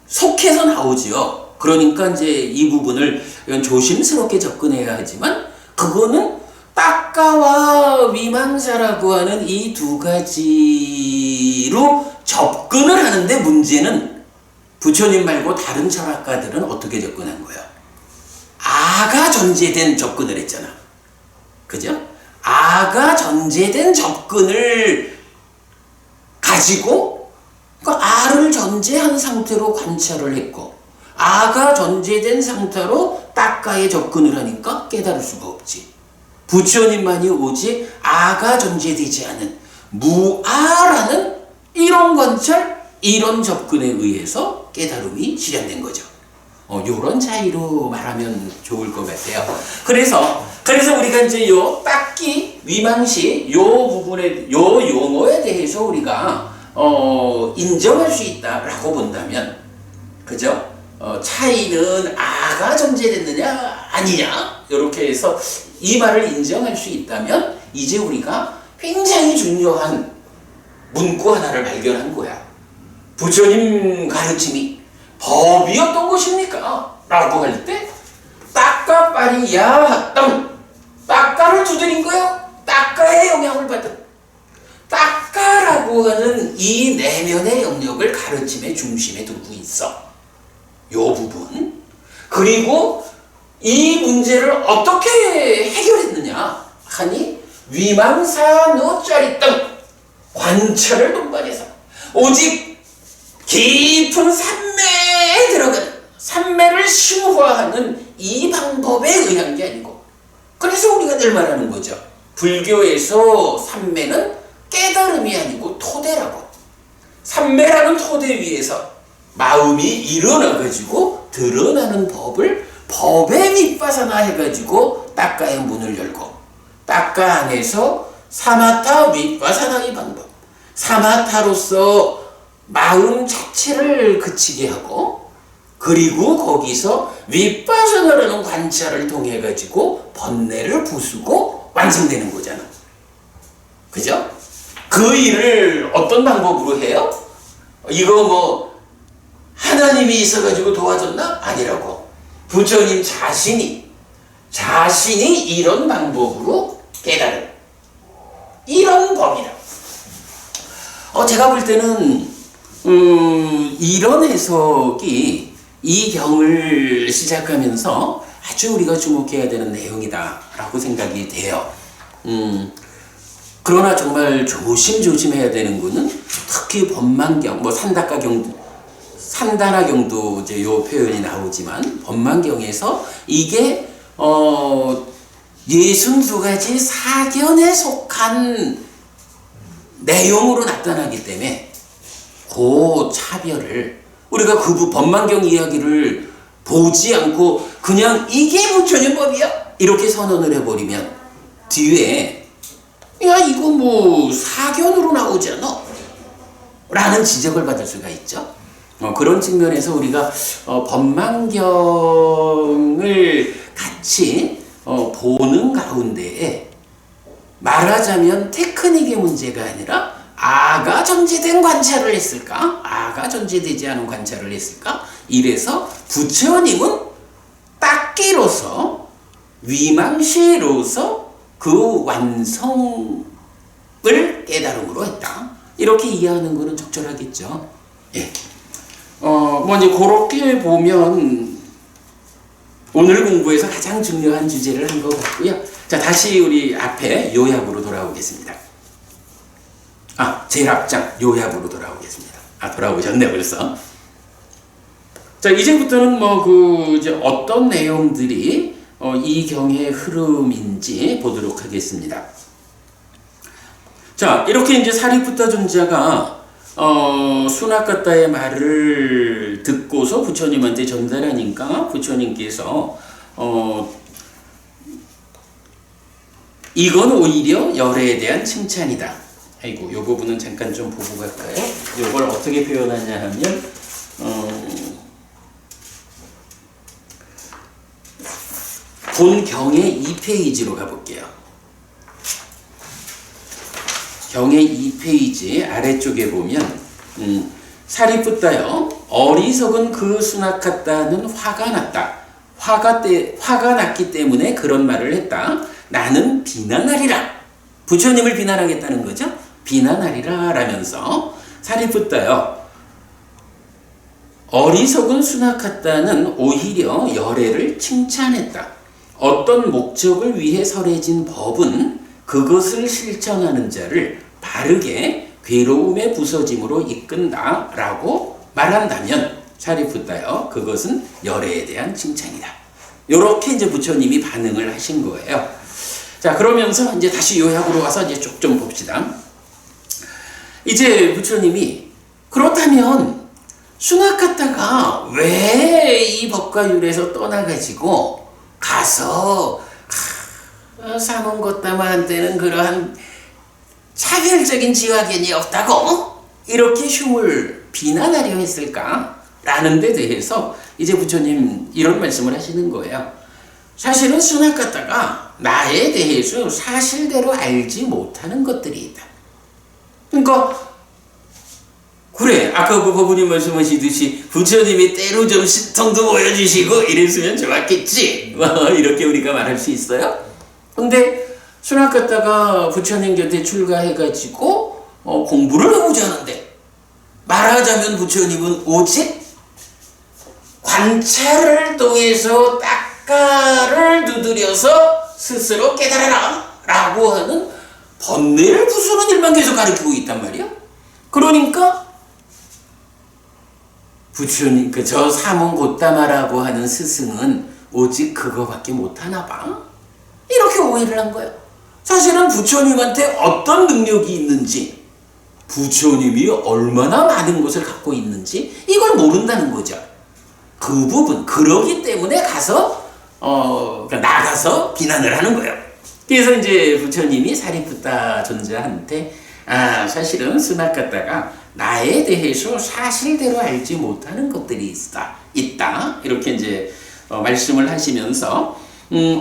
속해서 나오지요. 그러니까 이제 이 부분을 조심스럽게 접근해야 하지만, 그거는 딱가와 위망사라고 하는 이 두 가지로 접근을 하는데, 문제는 부처님 말고 다른 철학가들은 어떻게 접근한 거예요? 아가 전제된 접근을 했잖아. 그죠? 아가 전제된 접근을 가지고 그 아를 전제한 상태로 관찰을 했고, 아가 전제된 상태로 딱가에 접근을 하니까 깨달을 수가 없지. 부처님만이 오직 아가 전제되지 않은 무아라는 이런 관찰, 이런 접근에 의해서 깨달음이 실현된 거죠. 요런 차이로 말하면 좋을 것 같아요. 그래서 우리가 이제 요 딱기, 위망시, 요 부분에, 요 용어에 대해서 우리가, 인정할 수 있다라고 본다면, 그죠? 차이는 아가 전제됐느냐, 아니냐, 요렇게 해서 이 말을 인정할 수 있다면, 이제 우리가 굉장히 중요한 문구 하나를 발견한 거야. 부처님 가르침이 법이었던 것입니까? 라고 할 때, 딱가빠리야 땅, 딱가를 두드린 거야. 딱가의 영향을 받은, 딱가라고 하는 이 내면의 영역을 가르침의 중심에 두고 있어. 요 부분. 그리고 이 문제를 어떻게 해결했느냐 하니, 위망사 노짜리 땅, 관찰을 동반해서 오직 깊은 산매에 들어가는, 산매를 심화하는 이 방법에 의한 게 아니고, 그래서 우리가 늘 말하는 거죠. 불교에서 산매는 깨달음이 아니고 토대라고. 산매라는 토대 위에서 마음이 일어나가지고 드러나는 법을 법에 밑바사나 해가지고 딱가의 문을 열고, 딱가 안에서 사마타 윗바사나의 방법, 사마타로서 마음 자체를 그치게 하고, 그리고 거기서 윗바사나라는 관찰을 통해 가지고 번뇌를 부수고 완성되는 거잖아. 그죠? 그 일을 어떤 방법으로 해요? 이거 뭐 하나님이 있어가지고 도와줬나? 아니라고. 부처님 자신이 이런 방법으로 깨달은 이런 법이다. 제가 볼 때는 이런 해석이 이 경을 시작하면서 아주 우리가 주목해야 되는 내용이다라고 생각이 돼요. 그러나 정말 조심해야 되는 거는, 특히 법만경, 뭐 산다나경도 이제 요 표현이 나오지만, 법만경에서 이게 62가지 사견에 속한 내용으로 나타나기 때문에 그 차별을 우리가 그 법만경 이야기를 보지 않고 그냥 이게 부처님 법이야 이렇게 선언을 해버리면, 뒤에 야 이거 뭐 사견으로 나오지 않아? 라는 지적을 받을 수가 있죠. 그런 측면에서 우리가 법만경을 같이 보는 가운데에, 말하자면 테크닉의 문제가 아니라 아가 전제된 관찰을 했을까? 아가 전제되지 않은 관찰을 했을까? 이래서 부처님은 딱기로서, 위망시로서 그 완성을 깨달음으로 했다. 이렇게 이해하는 것은 적절하겠죠. 예. 뭐 이제 그렇게 보면 오늘 공부에서 가장 중요한 주제를 한 것 같고요. 자, 다시 우리 앞에 요약으로 돌아오겠습니다. 제일 앞장 요약으로 돌아오겠습니다. 돌아오셨네 벌써. 자, 이제부터는 이제 어떤 내용들이 이 경의 흐름인지 보도록 하겠습니다. 자, 이렇게 이제 사리푸타 존자가 수나카타의 말을 듣고서 부처님한테 전달하니까 부처님께서 이건 오히려 열애에 대한 칭찬이다. 아이고, 요 부분은 잠깐 좀 보고 갈까요? 요걸 어떻게 표현하냐 하면 본 경의 2페이지로 가볼게요. 경의 2페이지 아래쪽에 보면 사리푸타여, 어리석은 그 수나카타는 화가 났다. 화가 났기 때문에 그런 말을 했다. 나는 비난하리라. 부처님을 비난하겠다는 거죠. 비난하리라 라면서 사리푸타여, 어리석은 수나카타는 오히려 열애를 칭찬했다. 어떤 목적을 위해 설해진 법은 그것을 실천하는 자를 바르게 괴로움의 부서짐으로 이끈다 라고 말한다면 사리푸타여, 그것은 열애에 대한 칭찬이다. 요렇게 이제 부처님이 반응을 하신 거예요. 자, 그러면서 이제 다시 요약으로 와서 이제 쭉 좀 봅시다. 이제 부처님이 그렇다면 수나카타가 왜 이 법과율에서 떠나가지고 가서 사몬고타마한테는 그러한 차별적인 지화견이 없다고 이렇게 흉을 비난하려 했을까? 라는 데 대해서 이제 부처님 이런 말씀을 하시는 거예요. 사실은 수나카타가 나에 대해서 사실대로 알지 못하는 것들이 있다. 그러니까 그래, 아까 그 법문이 말씀하시듯이 부처님이 때로 좀 신통도 보여주시고 이랬으면 좋았겠지, 이렇게 우리가 말할 수 있어요. 근데 수나카타가 부처님 곁에 출가해가지고 공부를 해보자 하는데, 말하자면 부처님은 오직 관찰을 통해서 딱가를 두드려서 스스로 깨달아라 라고 하는 번뇌를 부수는 일만 계속 가르치고 있단 말이야. 그러니까 부처님, 저 사몬고타마라고 하는 스승은 오직 그거밖에 못하나 봐, 이렇게 오해를 한 거예요. 사실은 부처님한테 어떤 능력이 있는지, 부처님이 얼마나 많은 것을 갖고 있는지 이걸 모른다는 거죠. 그 부분, 그러기 때문에 나가서 비난을 하는 거예요. 그래서 이제 부처님이 사리푸타 존자한테 사실은 수나카타가 나에 대해서 사실대로 알지 못하는 것들이 있다. 이렇게 이제 말씀을 하시면서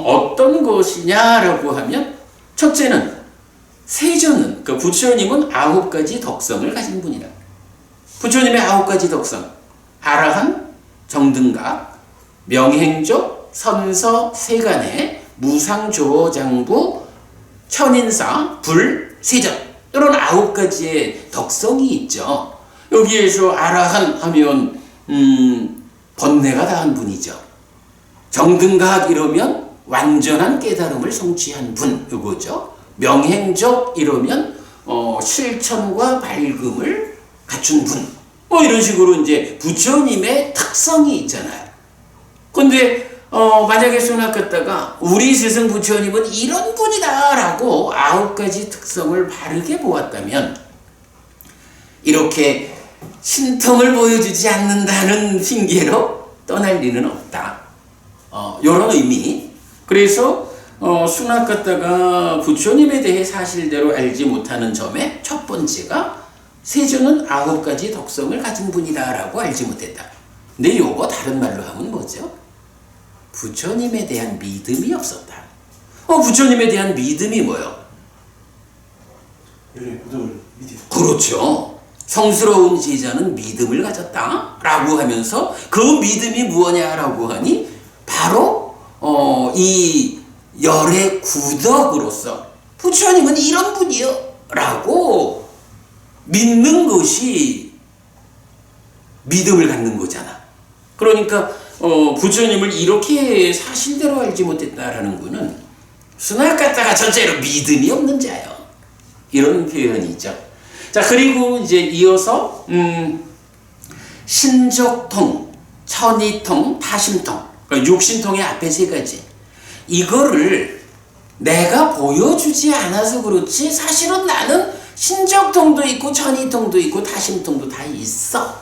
어떤 것이냐라고 하면, 첫째는 세존은, 그 부처님은 9가지 덕성을 가진 분이다. 부처님의 9가지 덕성, 아라한, 정등각, 명행족, 선서, 세간의, 무상조어장부, 천인사, 불, 세전, 이런 9가지의 덕성이 있죠. 여기에서 아라한 하면 번뇌가 다한 분이죠. 정등각 이러면 완전한 깨달음을 성취한 분, 이거죠. 명행적 이러면 실천과 밝음을 갖춘 분, 이런 식으로 이제 부처님의 특성이 있잖아요. 근데 만약에 수나카타가 우리 스승 부처님은 이런 분이다 라고 9가지 특성을 바르게 보았다면, 이렇게 신통을 보여주지 않는다는 핑계로 떠날 리는 없다. 이런 의미. 그래서 수나카타가 부처님에 대해 사실대로 알지 못하는 점의 첫 번째가 세존은 9가지 덕성을 가진 분이다 라고 알지 못했다. 근데 요거 다른 말로 하면 뭐죠? 부처님에 대한 믿음이 없었다. 부처님에 대한 믿음이 뭐요? 그렇죠. 성스러운 제자는 믿음을 가졌다 라고 하면서, 그 믿음이 무엇냐라고 하니 바로 이 열의 구덕으로서 부처님은 이런 분이요 라고 믿는 것이 믿음을 갖는 거잖아. 그러니까 부처님을 이렇게 사실대로 알지 못했다라는 것은 수나카타가 전체로 믿음이 없는 자요, 이런 표현이죠. 자, 그리고 이제 이어서 신적통, 천이통, 타심통, 그러니까 육신통의 앞에 세 가지. 이거를 내가 보여주지 않아서 그렇지 사실은 나는 신적통도 있고 천이통도 있고 타심통도 다 있어.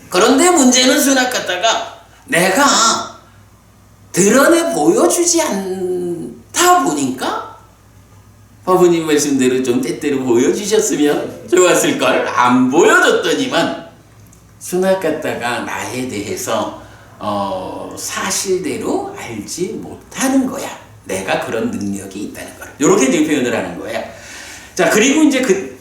그런데 문제는 순학 갖다가 내가 드러내 보여주지 않다 보니까 바보님 말씀대로 좀 때때로 보여주셨으면 좋았을 걸. 안 보여줬더니만 순학 갖다가 나에 대해서 사실대로 알지 못하는 거야. 내가 그런 능력이 있다는 걸. 이렇게 이제 표현을 하는 거야. 자, 그리고 이제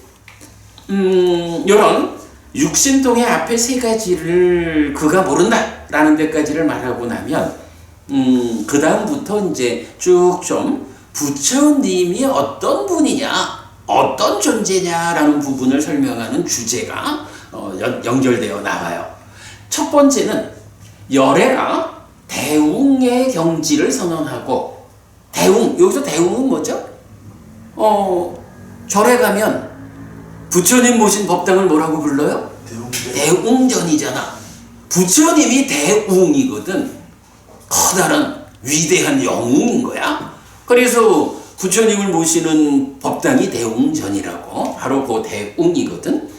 요런 육신통의 앞에 세 가지를 그가 모른다라는 데까지를 말하고 나면 그 다음부터 이제 쭉 좀 부처님이 어떤 분이냐, 어떤 존재냐라는 부분을 설명하는 주제가 연결되어 나와요. 첫 번째는 열애가 대웅의 경지를 선언하고, 대웅, 여기서 대웅은 뭐죠? 절에 가면 부처님 모신 법당을 뭐라고 불러요? 대웅전이잖아. 부처님이 대웅이거든. 커다란 위대한 영웅인 거야. 그래서 부처님을 모시는 법당이 대웅전이라고, 바로 그 대웅이거든.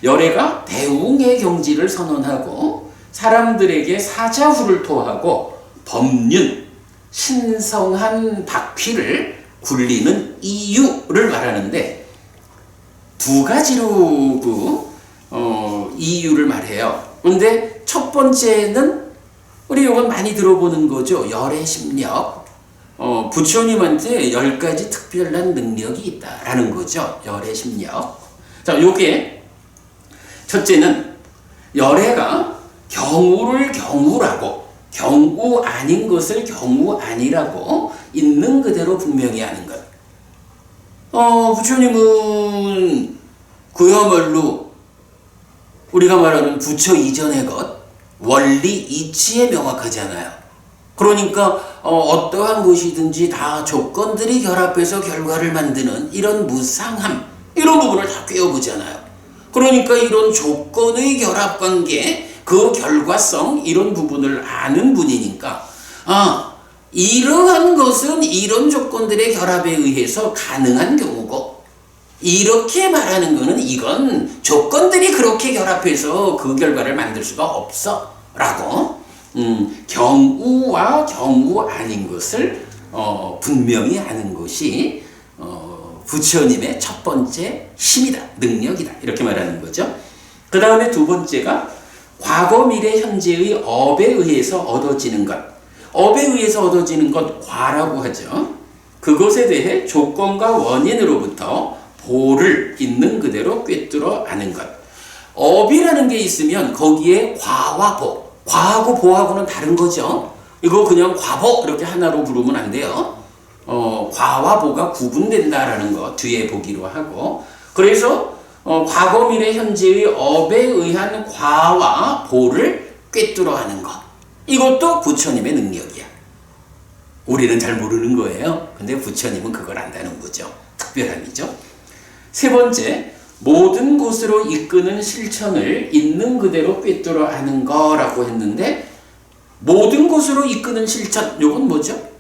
열애가 대웅의 경지를 선언하고 사람들에게 사자후를 토하고 법륜, 신성한 바퀴를 굴리는 이유를 말하는데 두 가지로 이유를 말해요. 그런데 첫 번째는 우리 이건 많이 들어보는 거죠. 열애 심력. 부처님한테 10가지 특별한 능력이 있다라는 거죠. 열애 심력. 자, 요게 첫째는 열애가 경우를 경우라고, 경우 아닌 것을 경우 아니라고 있는 그대로 분명히 하는 것. 부처님은 그야말로 우리가 말하는 부처 이전의 것, 원리 이치에 명확하잖아요. 그러니까 어떠한 것이든지 다 조건들이 결합해서 결과를 만드는 이런 무상함, 이런 부분을 다 꿰어보잖아요. 그러니까 이런 조건의 결합관계, 그 결과성, 이런 부분을 아는 분이니까 이러한 것은 이런 조건들의 결합에 의해서 가능한 경우고, 이렇게 말하는 것은 이건 조건들이 그렇게 결합해서 그 결과를 만들 수가 없어 라고 경우와 경우 아닌 것을 분명히 아는 것이 부처님의 첫 번째 힘이다, 능력이다, 이렇게 말하는 거죠. 그 다음에 두 번째가 과거, 미래, 현재의 업에 의해서 얻어지는 것. 업에 의해서 얻어지는 것 과라고 하죠. 그것에 대해 조건과 원인으로부터 보를 있는 그대로 꿰뚫어 아는 것. 업이라는 게 있으면 거기에 과와 보, 과하고 보하고는 다른 거죠. 이거 그냥 과보 이렇게 하나로 부르면 안 돼요. 과와 보가 구분된다라는 거 뒤에 보기로 하고, 그래서 과거, 미래, 현재의 업에 의한 과와 보를 꿰뚫어 하는 것. 이것도 부처님의 능력이야. 우리는 잘 모르는 거예요. 근데 부처님은 그걸 안다는 거죠. 특별함이죠. 세 번째, 모든 곳으로 이끄는 실천을 있는 그대로 꿰뚫어 아는 거라고 했는데, 모든 곳으로 이끄는 실천, 요건 뭐죠?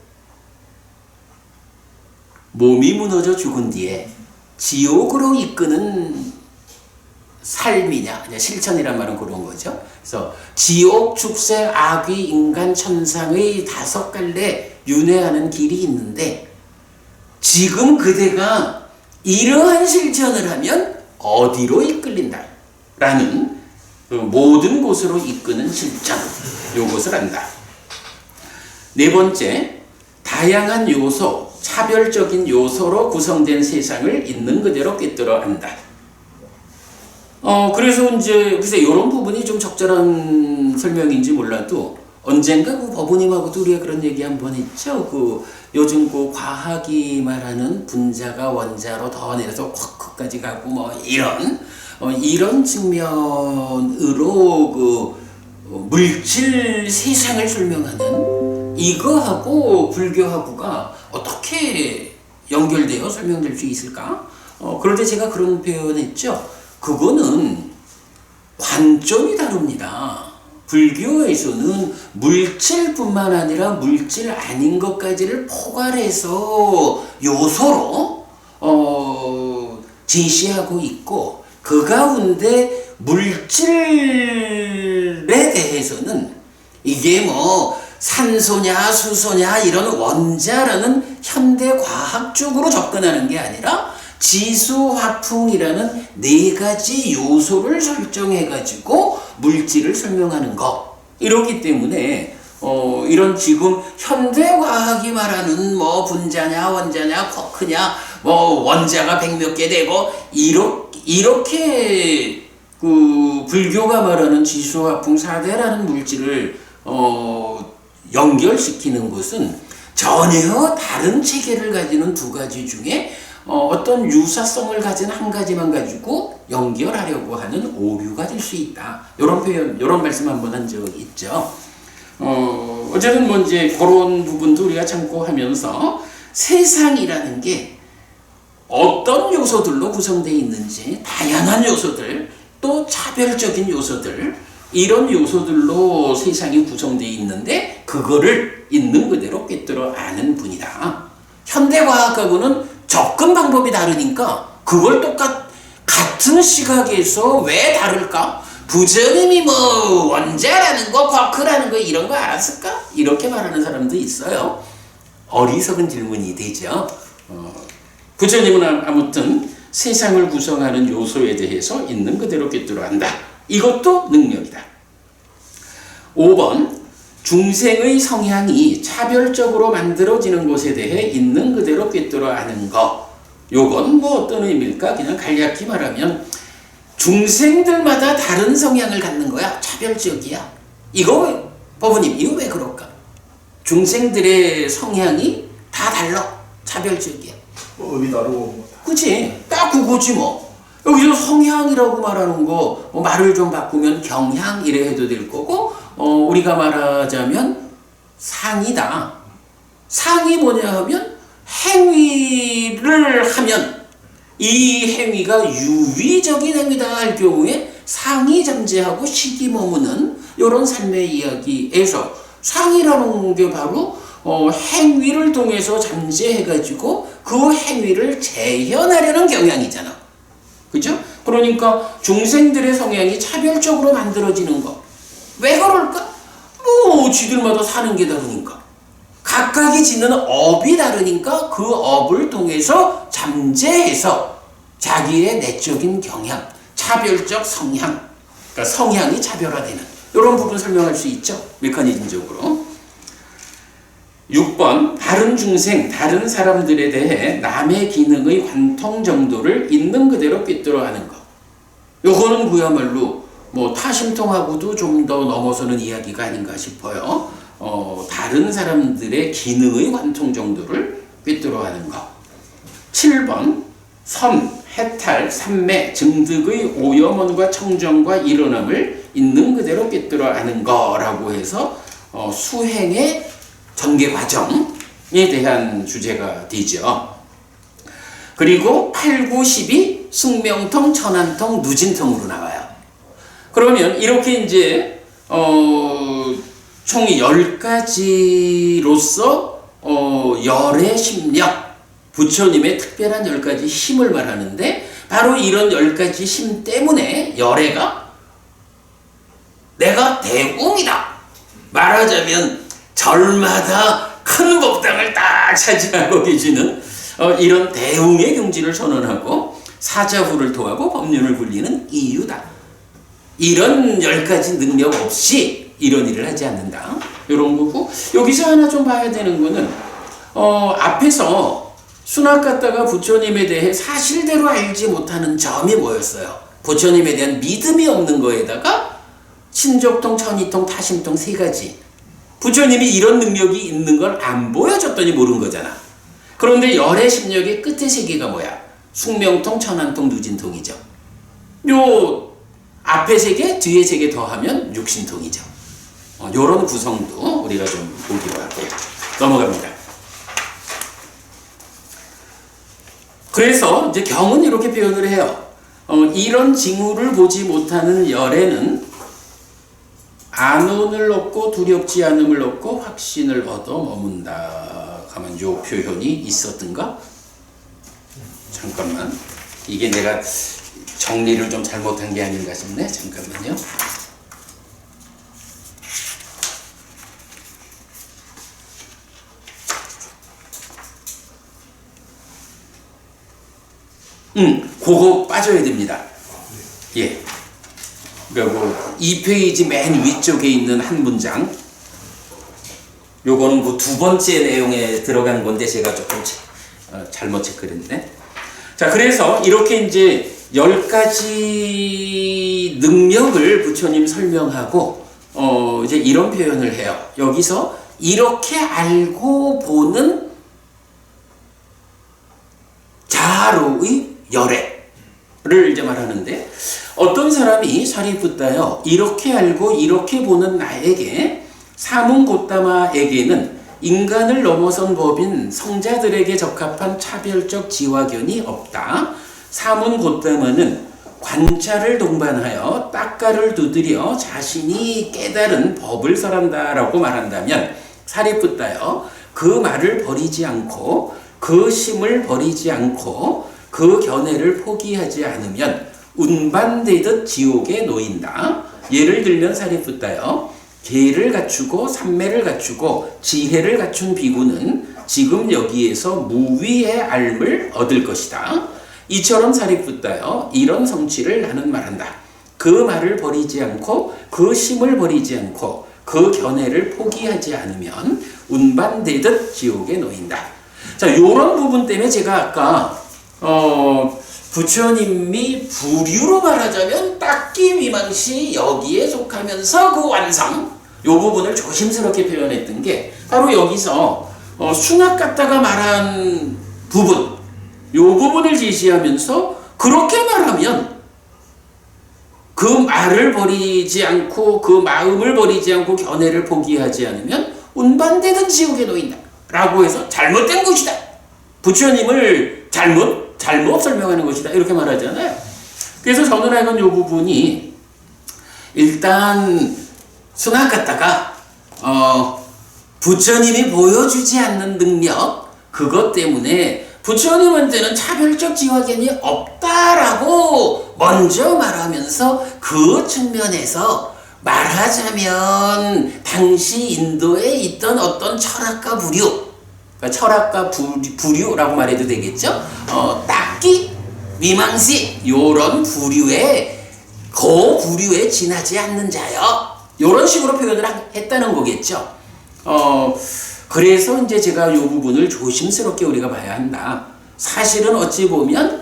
몸이 무너져 죽은 뒤에 지옥으로 이끄는 삶이냐, 실천이란 말은 그런 거죠. 그래서 지옥, 축생, 악귀, 인간, 천상의 5갈래 윤회하는 길이 있는데, 지금 그대가 이러한 실천을 하면 어디로 이끌린다 라는 모든 곳으로 이끄는 실천, 요것을 안다. 네 번째, 다양한 요소, 차별적인 요소로 구성된 세상을 있는 그대로 꿰뚫어 안다. 그래서 이제 글쎄 이런 부분이 좀 적절한 설명인지 몰라도 언젠가 그 버부님하고도 우리가 그런 얘기 한번 했죠. 요즘 과학이 말하는 분자가 원자로 더 내려서 쿼크까지 가고 뭐 이런 측면으로 물질 세상을 설명하는 이거하고 불교하고가 어떻게 연결되어 설명될 수 있을까? 그럴 때 제가 그런 표현했죠. 그거는 관점이 다릅니다. 불교에서는 물질뿐만 아니라 물질 아닌 것까지를 포괄해서 요소로 제시하고 있고, 그 가운데 물질에 대해서는 이게 뭐 산소냐 수소냐 이런 원자라는 현대 과학적으로 접근하는 게 아니라 지수화풍이라는 4가지 요소를 설정해 가지고 물질을 설명하는 거. 이렇기 때문에 이런 지금 현대 과학이 말하는 뭐 분자냐 원자냐 쿼크냐 뭐 원자가 100몇 개 되고 이렇게 그 불교가 말하는 지수화풍 4대라는 물질을 연결시키는 것은 전혀 다른 체계를 가지는 2가지 중에 어떤 유사성을 가진 한 가지만 가지고 연결하려고 하는 오류가 될 수 있다. 이런 표현, 이런 말씀 한번 한 적 있죠. 어쨌든 뭐 이제 그런 부분도 우리가 참고하면서 세상이라는 게 어떤 요소들로 구성되어 있는지, 다양한 요소들, 또 차별적인 요소들, 이런 요소들로 세상이 구성되어 있는데 그거를 있는 그대로 꿰뚫어 아는 분이다. 현대과학하고는 접근 방법이 다르니까 그걸 같은 시각에서 왜 다를까? 부처님이 뭐 원자라는 거, 쿼크라는 거 이런 거 알았을까? 이렇게 말하는 사람도 있어요. 어리석은 질문이 되죠. 부처님은 아무튼 세상을 구성하는 요소에 대해서 있는 그대로 꿰뚫어 안다. 이것도 능력이다. 5번, 중생의 성향이 차별적으로 만들어지는 것에 대해 있는 그대로 꿰뚫어 아는 것. 요건 뭐 어떤 의미일까? 그냥 간략히 말하면 중생들마다 다른 성향을 갖는 거야. 차별적이야. 이거 법부님, 이거 왜 그럴까? 중생들의 성향이 다 달라. 차별적이야. 의미 다르고. 그치? 딱 그거지 뭐. 여기서 성향이라고 말하는 거 말을 좀 바꾸면 경향 이래 해도 될 거고, 우리가 말하자면 상이다. 상이 뭐냐 하면 행위를 하면 이 행위가 유의적인 행위다 할 경우에 상이 잠재하고 식이 머무는 이런 삶의 이야기에서 상이라는 게 바로 행위를 통해서 잠재해가지고 그 행위를 재현하려는 경향이잖아. 그죠? 그러니까 중생들의 성향이 차별적으로 만들어지는 거. 왜 그럴까? 뭐 지들마다 사는 게 다르니까. 각각이 지는 업이 다르니까 그 업을 통해서 잠재해서 자기의 내적인 경향, 차별적 성향, 그러니까 성향이 차별화되는 이런 부분 설명할 수 있죠. 메커니즘적으로. 6번, 다른 중생, 다른 사람들에 대해 남의 기능의 관통 정도를 있는 그대로 꿰뚫어 하는 것. 요거는 그야말로 뭐 타심통하고도 좀 더 넘어서는 이야기가 아닌가 싶어요. 다른 사람들의 기능의 관통 정도를 꿰뚫어 하는 것. 7번, 선, 해탈, 삼매, 증득의 오염원과 청정과 일어남을 있는 그대로 꿰뚫어 아는 거라고 해서 수행의 전개 과정에 대한 주제가 되죠. 그리고 8, 9, 10이 숙명통, 천안통, 누진통으로 나와요. 그러면 이렇게 이제 총 10가지로서 열의 심력, 부처님의 특별한 10가지 힘을 말하는데 바로 이런 10가지 힘 때문에 열애가 내가 대웅이다. 말하자면 절마다 큰 법당을 딱 차지하고 계시는 이런 대웅의 경지를 선언하고 사자후를 토하고 법륜을 굴리는 이유다. 이런 10가지 능력 없이 이런 일을 하지 않는다. 이런 거고, 여기서 하나 좀 봐야 되는 거는 앞에서 수납 갖다가 부처님에 대해 사실대로 알지 못하는 점이 뭐였어요? 부처님에 대한 믿음이 없는 거에다가 신족통, 천이통, 타심통 3가지. 부처님이 이런 능력이 있는 걸 안 보여줬더니 모른 거잖아. 그런데 열의 심력의 끝에 3개가 뭐야? 숙명통, 천안통, 누진통이죠. 요 앞에 3개, 뒤에 3개 더하면 육신통이죠. 요런 구성도 우리가 좀 보기로 할게요. 넘어갑니다. 그래서 이제 경은 이렇게 표현을 해요. 이런 징후를 보지 못하는 열에는 안온을 얻고 두렵지 않음을 얻고 확신을 얻어 머문다. 가만 요 표현이 있었던가? 잠깐만. 이게 내가 정리를 좀 잘못한 게 아닌가 싶네. 잠깐만요. 그거 빠져야 됩니다. 예. 그리고 2페이지 맨 위쪽에 있는 한 문장. 요거는 그 두 번째 내용에 들어간 건데 제가 조금 잘못 체크를 했네. 자, 그래서 이렇게 이제 10가지 능력을 부처님 설명하고, 이제 이런 표현을 해요. 여기서 이렇게 알고 보는 자로의 열애를 이제 말하는데, 어떤 사람이 사리푸타여 이렇게 알고 이렇게 보는 나에게 사문고타마에게는 인간을 넘어선 법인 성자들에게 적합한 차별적 지화견이 없다. 사문고타마는 관찰을 동반하여 딱가를 두드려 자신이 깨달은 법을 설한다라고 말한다면, 사리푸타여 그 말을 버리지 않고 그 심을 버리지 않고 그 견해를 포기하지 않으면 운반되듯 지옥에 놓인다. 예를 들면 사리푸타여, 계를 갖추고 삼매를 갖추고 지혜를 갖춘 비구는 지금 여기에서 무위의 앓음을 얻을 것이다. 이처럼 사리푸타여, 이런 성취를 나는 말한다. 그 말을 버리지 않고 그 심을 버리지 않고 그 견해를 포기하지 않으면 운반되듯 지옥에 놓인다. 자, 요런 부분 때문에 제가 아까 부처님이 부류로 말하자면 딱기 위망시 여기에 속하면서 그 완성, 요 부분을 조심스럽게 표현했던 게 바로 여기서 수납 갖다가 말한 부분, 요 부분을 제시하면서 그렇게 말하면 그 말을 버리지 않고 그 마음을 버리지 않고 견해를 포기하지 않으면 운반되든 지옥에 놓인다 라고 해서 잘못된 것이다, 부처님을 잘못 설명하는 것이다, 이렇게 말하잖아요. 그래서 저는 알건 이 부분이 일단 수납 갖다가 부처님이 보여주지 않는 능력, 그것 때문에 부처님한테는 차별적 지화견이 없다라고 먼저 말하면서 그 측면에서 말하자면 당시 인도에 있던 어떤 철학가 부류, 철학가 부류라고 말해도 되겠죠? 딱기 위망시 요런 부류에 지나지 않는 자요, 요런 식으로 표현을 했다는 거겠죠. 그래서 이제 제가 요 부분을 조심스럽게 우리가 봐야 한다. 사실은 어찌 보면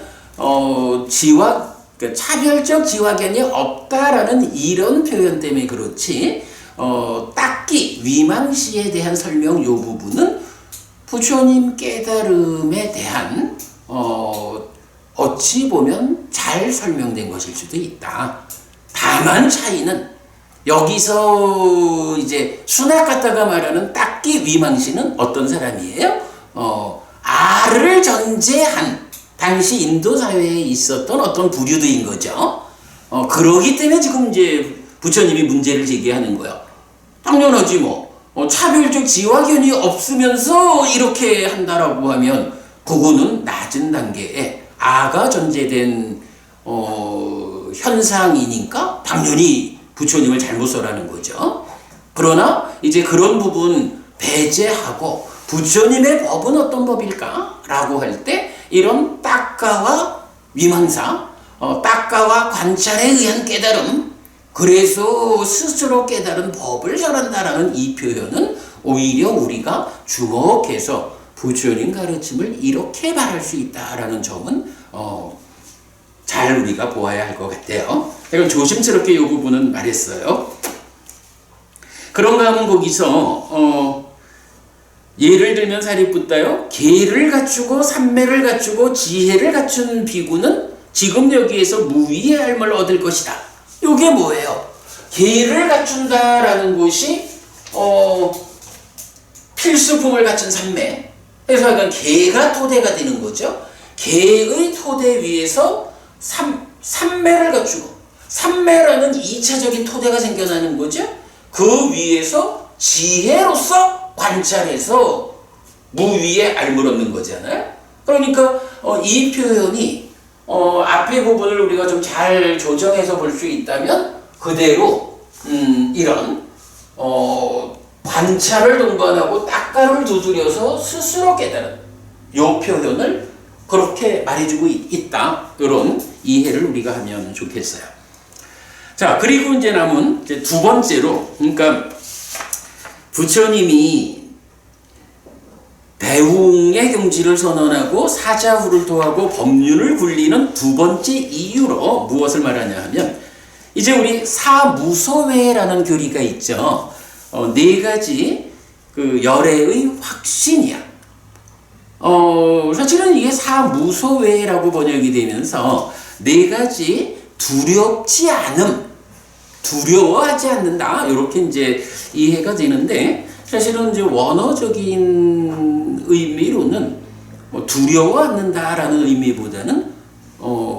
차별적 지화견이 없다라는 이런 표현 때문에 그렇지, 딱기 위망시에 대한 설명 요 부분은 부처님 깨달음에 대한 어찌 보면 잘 설명된 것일 수도 있다. 다만 차이는 여기서 이제 수납 갖다가 말하는 딱기 위망시는 어떤 사람이에요? 아를 전제한 당시 인도 사회에 있었던 어떤 부류도인 거죠. 그러기 때문에 지금 이제 부처님이 문제를 제기하는 거예요. 당연하지 뭐. 차별적 지화견이 없으면서 이렇게 한다라고 하면 그거는 낮은 단계에 아가 전제된 현상이니까 당연히 부처님을 잘못 써라는 거죠. 그러나 이제 그런 부분 배제하고 부처님의 법은 어떤 법일까? 라고 할 때 이런 딱가와 위망사, 딱가와 관찰에 의한 깨달음, 그래서 스스로 깨달은 법을 전한다라는 이 표현은 오히려 우리가 주목해서 부처님 가르침을 이렇게 말할 수 있다라는 점은 잘 우리가 보아야 할 것 같아요. 이건 조심스럽게 이 부분은 말했어요. 그런가 하면 거기서 예를 들면 사리푸타요, 계를 갖추고 삼매를 갖추고 지혜를 갖춘 비구는 지금 여기에서 무위의 삶을 얻을 것이다. 이게 뭐예요? 계를 갖춘다라는 것이 필수품을 갖춘 삼매. 그래서 약간 계가 토대가 되는 거죠. 계의 토대 위에서 삼매를 갖추고 삼매라는 2차적인 토대가 생겨나는 거죠. 그 위에서 지혜로서 관찰해서 무위에 알물 얻는 거잖아요. 그러니까 이 표현이 앞의 부분을 우리가 좀 잘 조정해서 볼 수 있다면 그대로 이런 관찰을 동반하고 딱가루를 두드려서 스스로 깨달은 요 표현을 그렇게 말해주고 있다. 이런 이해를 우리가 하면 좋겠어요. 자, 그리고 이제 남은 이제 두 번째로, 그러니까 부처님이 대웅의 경지를 선언하고 사자후를 토하고 법륜을 굴리는 두 번째 이유로 무엇을 말하냐 하면, 이제 우리 사무소회라는 교리가 있죠. 네 가지 그 열애의 확신이야. 사실은 이게 사무소회라고 번역이 되면서 네 가지 두렵지 않음, 두려워하지 않는다, 이렇게 이제 이해가 되는데, 사실은 이제 원어적인 의미로는 두려워 않는다라는 의미보다는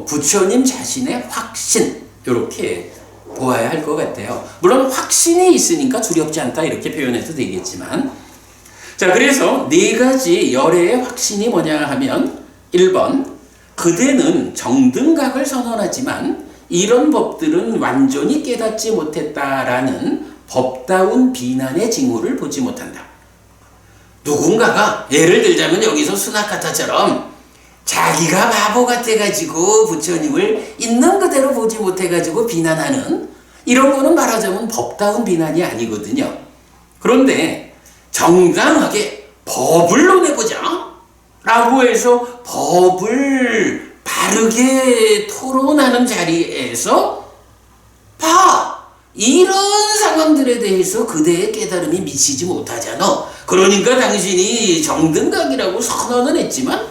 부처님 자신의 확신, 이렇게 보아야 할 것 같아요. 물론 확신이 있으니까 두렵지 않다 이렇게 표현해도 되겠지만, 자, 그래서 네 가지 열애의 확신이 뭐냐 하면, 1번, 그대는 정등각을 선언하지만 이런 법들은 완전히 깨닫지 못했다라는 법다운 비난의 징후를 보지 못한다. 누군가가 예를 들자면 여기서 수나카타처럼 자기가 바보 같아가지고 부처님을 있는 그대로 보지 못해가지고 비난하는, 이런 거는 말하자면 법다운 비난이 아니거든요. 그런데 정당하게 법을 논해보자 라고 해서 법을 바르게 토론하는 자리에서 이런 상황들에 대해서 그대의 깨달음이 미치지 못하잖아. 그러니까 당신이 정등각이라고 선언은 했지만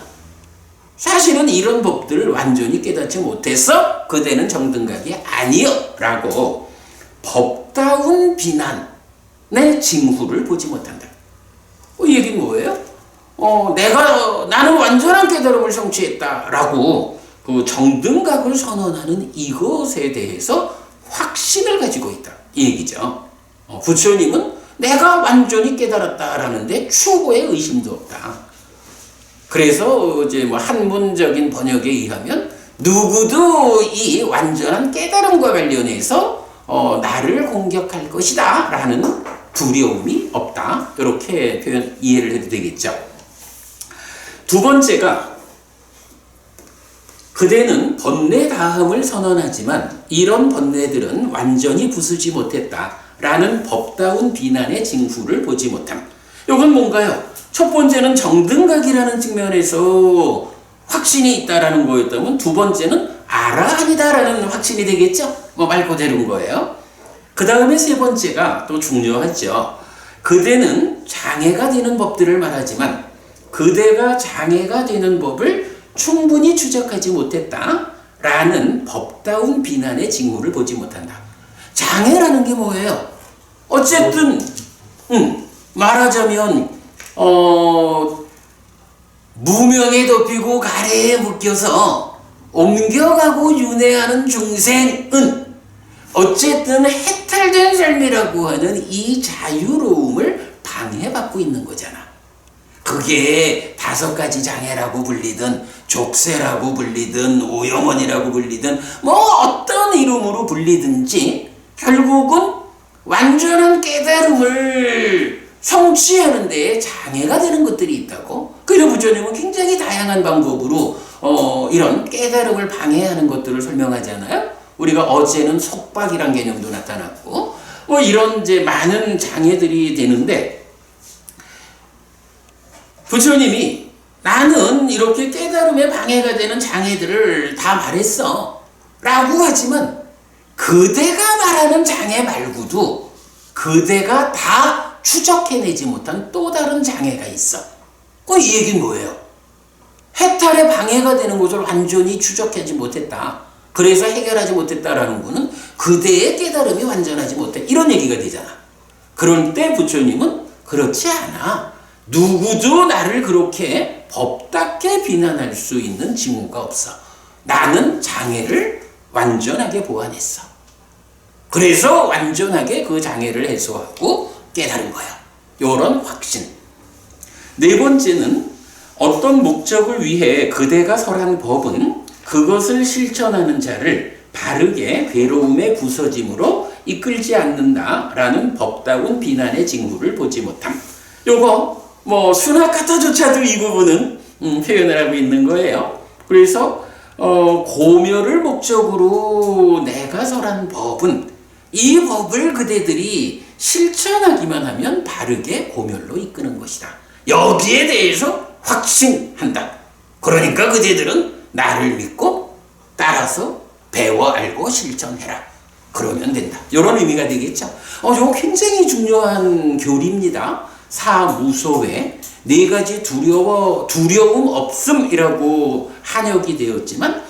사실은 이런 법들을 완전히 깨닫지 못해서 그대는 정등각이 아니여 라고 법다운 비난의 징후를 보지 못한다. 이 얘기는 뭐예요? 나는 완전한 깨달음을 성취했다라고 그 정등각을 선언하는 이것에 대해서 확신을 가지고 있다, 이 얘기죠. 부처님은 내가 완전히 깨달았다라는데 추구의 의심도 없다. 그래서 이제 한문적인 번역에 의하면 누구도 이 완전한 깨달음과 관련해서 나를 공격할 것이다 라는 두려움이 없다, 이렇게 이해를 해도 되겠죠. 두 번째가, 그대는 번뇌 다함을 선언하지만 이런 번뇌들은 완전히 부수지 못했다라는 법다운 비난의 징후를 보지 못함. 이건 뭔가요? 첫 번째는 정등각이라는 측면에서 확신이 있다라는 거였다면, 두 번째는 아라한이다라는 확신이 되겠죠? 말 그대로인 거예요. 그 다음에 세 번째가 또 중요하죠. 그대는 장애가 되는 법들을 말하지만 그대가 장애가 되는 법을 충분히 추적하지 못했다라는 법다운 비난의 징후를 보지 못한다. 장애라는 게 뭐예요? 어쨌든 말하자면 무명에 덮이고 가래에 묶여서 옮겨가고 윤회하는 중생은 어쨌든 해탈된 삶이라고 하는 이 자유로움을 방해받고 있는 거잖아. 그게 5가지 장애라고 불리든 족쇄라고 불리든 오영원이라고 불리든 어떤 이름으로 불리든지 결국은 완전한 깨달음을 성취하는 데에 장애가 되는 것들이 있다고. 그리고 부처님은 굉장히 다양한 방법으로 이런 깨달음을 방해하는 것들을 설명하잖아요. 우리가 어제는 속박이란 개념도 나타났고 이런 이제 많은 장애들이 되는데, 부처님이 나는 이렇게 깨달음에 방해가 되는 장애들을 다 말했어 라고 하지만 그대가 말하는 장애 말고도 그대가 다 추적해내지 못한 또 다른 장애가 있어. 이 얘기는 뭐예요? 해탈에 방해가 되는 것을 완전히 추적하지 못했다, 그래서 해결하지 못했다라는 거는 그대의 깨달음이 완전하지 못해, 이런 얘기가 되잖아. 그럴 때 부처님은 그렇지 않아. 누구도 나를 그렇게 법답게 비난할 수 있는 징후가 없어. 나는 장애를 완전하게 보완했어. 그래서 완전하게 그 장애를 해소하고 깨달은 거야. 요런 확신. 네 번째는 어떤 목적을 위해 그대가 설한 법은 그것을 실천하는 자를 바르게 괴로움에 부서짐으로 이끌지 않는다라는 법다운 비난의 징후를 보지 못함. 요거 수나카타조차도 이 부분은 표현을 하고 있는 거예요. 그래서 고멸을 목적으로 내가 설한 법은 이 법을 그대들이 실천하기만 하면 바르게 고멸로 이끄는 것이다. 여기에 대해서 확신한다. 그러니까 그대들은 나를 믿고 따라서 배워 알고 실천해라. 그러면 된다. 이런 의미가 되겠죠. 이거 굉장히 중요한 교리입니다. 사무소외 네 가지 두려움 없음이라고 한역이 되었지만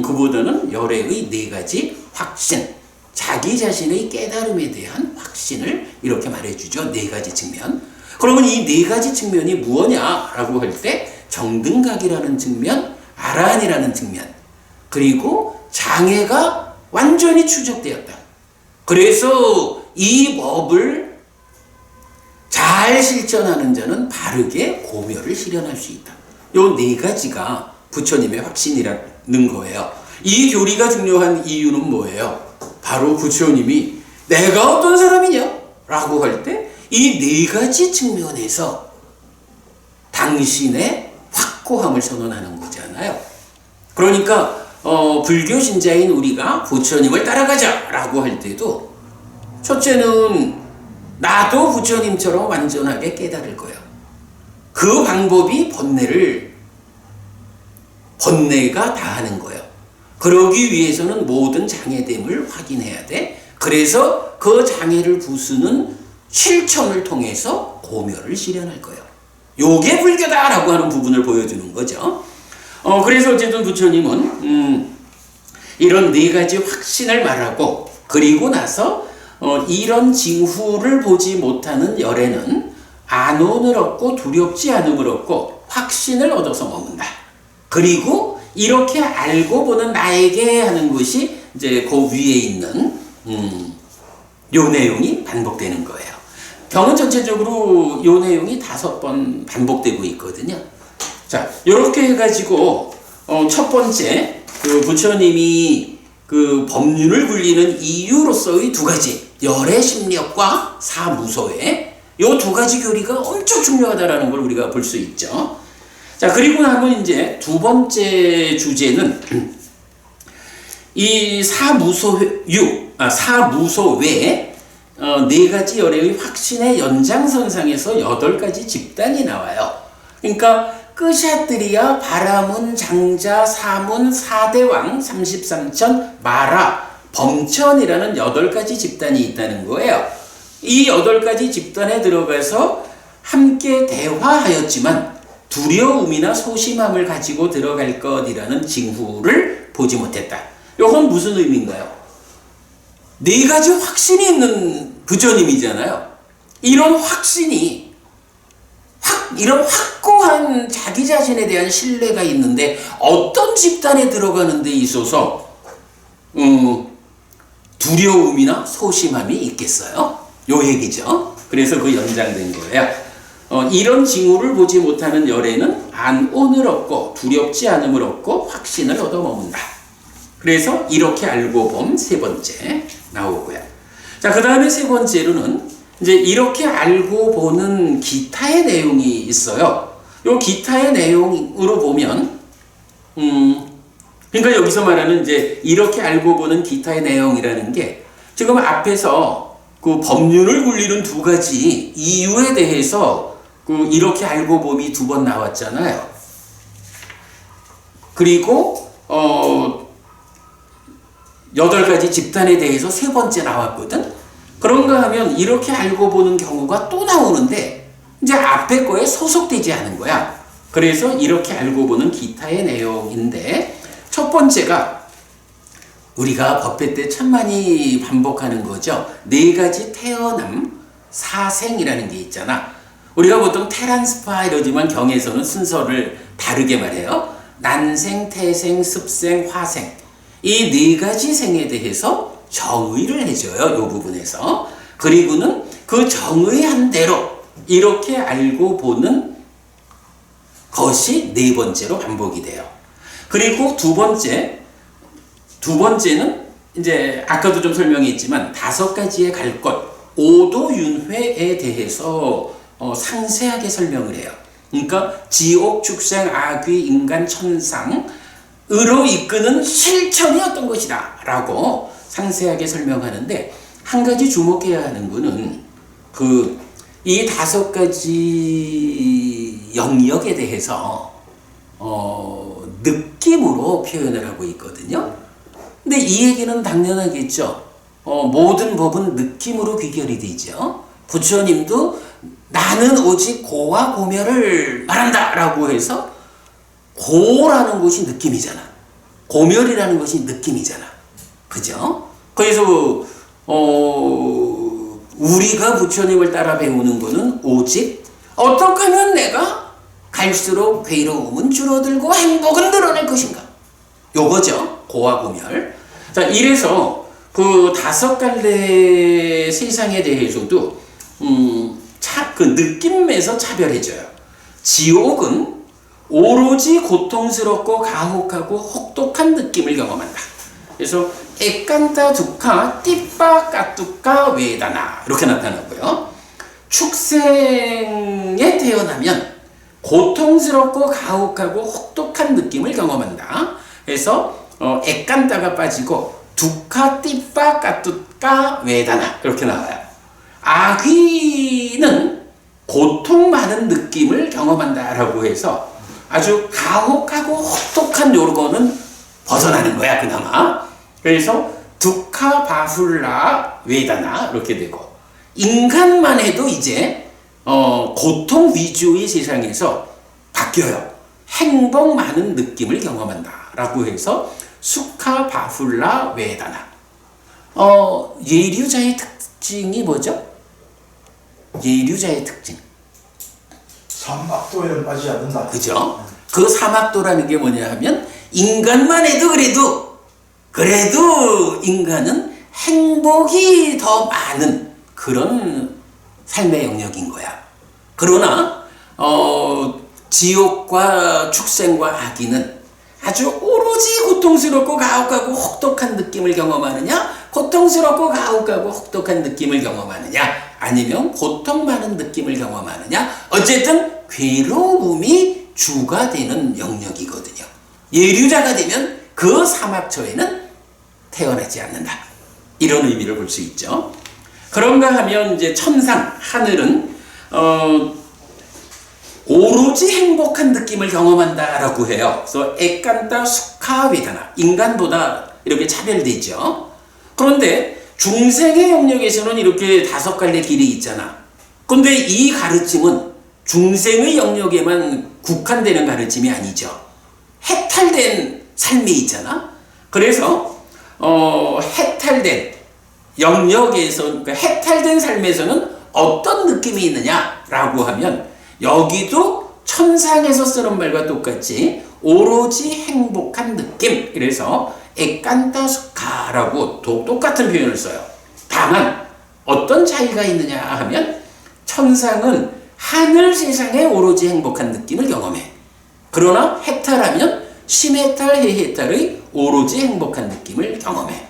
그보다는 열애의 네 가지 확신, 자기 자신의 깨달음에 대한 확신을 이렇게 말해주죠. 네 가지 측면. 그러면 이 네 가지 측면이 무엇냐라고 할 때 정등각이라는 측면, 아라한이라는 측면, 그리고 장애가 완전히 추적되었다. 그래서 이 법을 잘 실천하는 자는 바르게 고멸을 실현할 수 있다. 요 네 가지가 부처님의 확신이라는 거예요. 이 교리가 중요한 이유는 뭐예요? 바로 부처님이 내가 어떤 사람이냐? 라고 할 때 이 네 가지 측면에서 당신의 확고함을 선언하는 거잖아요. 그러니까 불교 신자인 우리가 부처님을 따라가자 라고 할 때도 첫째는 나도 부처님처럼 완전하게 깨달을 거예요. 그 방법이 번뇌가 다하는 거예요. 그러기 위해서는 모든 장애됨을 확인해야 돼. 그래서 그 장애를 부수는 실천을 통해서 고멸을 실현할 거예요. 요게 불교다라고 하는 부분을 보여주는 거죠. 그래서 어쨌든 부처님은 이런 네 가지 확신을 말하고 그리고 나서 이런 징후를 보지 못하는 열애는 안온을 얻고 두렵지 않음을 얻고 확신을 얻어서 머문다. 그리고 이렇게 알고 보는 나에게 하는 것이 이제 그 위에 있는 요 내용이 반복되는 거예요. 경은 전체적으로 요 내용이 5번 반복되고 있거든요. 자, 요렇게 해가지고 첫 번째 그 부처님이 그 법륜을 굴리는 이유로서의 두 가지 열애 심력과 사무소외 요 두 가지 교리가 엄청 중요하다라는 걸 우리가 볼 수 있죠. 자, 그리고 나면 이제 두 번째 주제는 이 사무소외 네 가지 열애의 확신의 연장선상에서 8가지 집단이 나와요. 그러니까 끄샤트리아, 바라문, 장자, 사문, 사대왕, 33천, 마라, 범천이라는 8가지 집단이 있다는 거예요. 이 8가지 집단에 들어가서 함께 대화하였지만 두려움이나 소심함을 가지고 들어갈 것이라는 징후를 보지 못했다. 이건 무슨 의미인가요? 네 가지 확신이 있는 부처님이잖아요. 이런 확신이 이런 확고한 자기 자신에 대한 신뢰가 있는데 어떤 집단에 들어가는 데 있어서 두려움이나 소심함이 있겠어요? 요 얘기죠. 그래서 그 연장된 거예요. 이런 징후를 보지 못하는 열애는 안온을 얻고 두렵지 않음을 얻고 확신을 얻어 머문다. 그래서 이렇게 알고 봄 세 번째 나오고요. 자, 그 다음에 세 번째로는 이제 이렇게 알고 보는 기타의 내용이 있어요. 요 기타의 내용으로 보면, 그러니까 여기서 말하는 이제 이렇게 알고 보는 기타의 내용이라는 게 지금 앞에서 그 법륜을 굴리는 두 가지 이유에 대해서 그 이렇게 알고 봄이 2번 나왔잖아요. 그리고 8가지 집단에 대해서 3번째 나왔거든. 그런가 하면 이렇게 알고 보는 경우가 또 나오는데 이제 앞에 거에 소속되지 않은 거야. 그래서 이렇게 알고 보는 기타의 내용인데 첫 번째가 우리가 법회 때 참 많이 반복하는 거죠. 4가지 태어남, 사생이라는 게 있잖아. 우리가 보통 테란스파 이러지만 경에서는 순서를 다르게 말해요. 난생, 태생, 습생, 화생. 이 네 가지 생에 대해서 정의를 해줘요. 이 부분에서. 그리고는 그 정의한 대로 이렇게 알고 보는 것이 네 번째로 반복이 돼요. 그리고 두 번째는 이제 아까도 좀 설명했지만 5가지의 갈 것, 오도윤회에 대해서 상세하게 설명을 해요. 그러니까 지옥, 축생, 악귀, 인간, 천상으로 이끄는 실천이 어떤 것이다 라고 상세하게 설명하는데, 한 가지 주목해야 하는 거는 이 5가지 영역에 대해서 느낌으로 표현을 하고 있거든요. 근데 이 얘기는 당연하겠죠. 모든 법은 느낌으로 귀결이 되죠. 부처님도 나는 오직 고와 고멸을 말한다 라고 해서, 고라는 것이 느낌이잖아. 고멸이라는 것이 느낌이잖아. 그죠? 그래서 우리가 부처님을 따라 배우는 것은 오직 어떻게 하면 내가 갈수록 괴로움은 줄어들고 행복은 늘어날 것인가, 요거죠. 고와 고멸. 자, 이래서 그 5갈래 세상에 대해서도 그 느낌에서 차별해줘요. 지옥은 오로지 고통스럽고 가혹하고 혹독한 느낌을 경험한다. 그래서 에깐타 두카 띠빠 까뚜까 웨다나 이렇게 나타나고요. 축생에 태어나면 고통스럽고 가혹하고 혹독한 느낌을 경험한다. 그래서 에깐타가 빠지고 두카 띠빠 까뚜까 웨다나 이렇게 나와요. 아귀는 고통 많은 느낌을 경험한다라고 해서 아주 가혹하고 혹독한 요거는 벗어나는 거야, 그나마. 그래서 두카 바훌라 웨다나 이렇게 되고, 인간만 해도 이제 고통 위주의 세상에서 바뀌어요. 행복 많은 느낌을 경험한다라고 해서 수카 바훌라 웨다나. 예류자의 특징이 뭐죠? 예류자의 특징. 삼박도에는 빠지지 않는다. 그죠? 그 사막도라는 게 뭐냐 하면, 인간만 해도 그래도 인간은 행복이 더 많은 그런 삶의 영역인 거야. 그러나 지옥과 축생과 악인은 아주 오로지 고통스럽고 가혹하고 혹독한 느낌을 경험하느냐, 고통스럽고 가혹하고 혹독한 느낌을 경험하느냐, 아니면 고통 많은 느낌을 경험하느냐, 어쨌든 괴로움이 주가 되는 영역이거든요. 예류자가 되면 그 사막처에는 태어나지 않는다, 이런 의미를 볼 수 있죠. 그런가 하면 이제 천상, 하늘은 오로지 행복한 느낌을 경험한다라고 해요. 그래서 에깐타 수카웨다나, 인간보다 이렇게 차별되죠. 그런데 중생의 영역에서는 이렇게 5갈래 길이 있잖아. 그런데 이 가르침은 중생의 영역에만 국한되는 가르침이 아니죠. 해탈된 삶이 있잖아. 그래서 해탈된 영역에서, 그러니까 해탈된 삶에서는 어떤 느낌이 있느냐라고 하면, 여기도 천상에서 쓰는 말과 똑같이 오로지 행복한 느낌, 그래서 에깐타수카라고 똑같은 표현을 써요. 다만 어떤 차이가 있느냐 하면, 천상은 하늘 세상에 오로지 행복한 느낌을 경험해. 그러나 해탈하면 심해탈, 해해탈의 오로지 행복한 느낌을 경험해.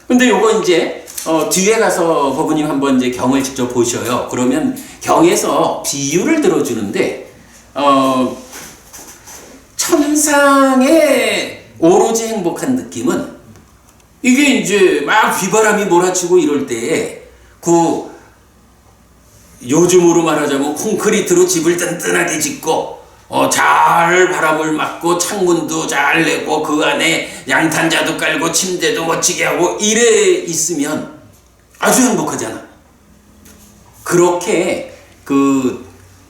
근데 요거 이제 뒤에 가서 법부님 한번 이제 경을 직접 보셔요. 그러면 경에서 비유를 들어주는데, 천상의 오로지 행복한 느낌은, 이게 이제 막 비바람이 몰아치고 이럴 때에 요즘으로 말하자면 콘크리트로 집을 튼튼하게 짓고 잘 바람을 맞고 창문도 잘 내고 그 안에 양탄자도 깔고 침대도 멋지게 하고 이래 있으면 아주 행복하잖아. 그렇게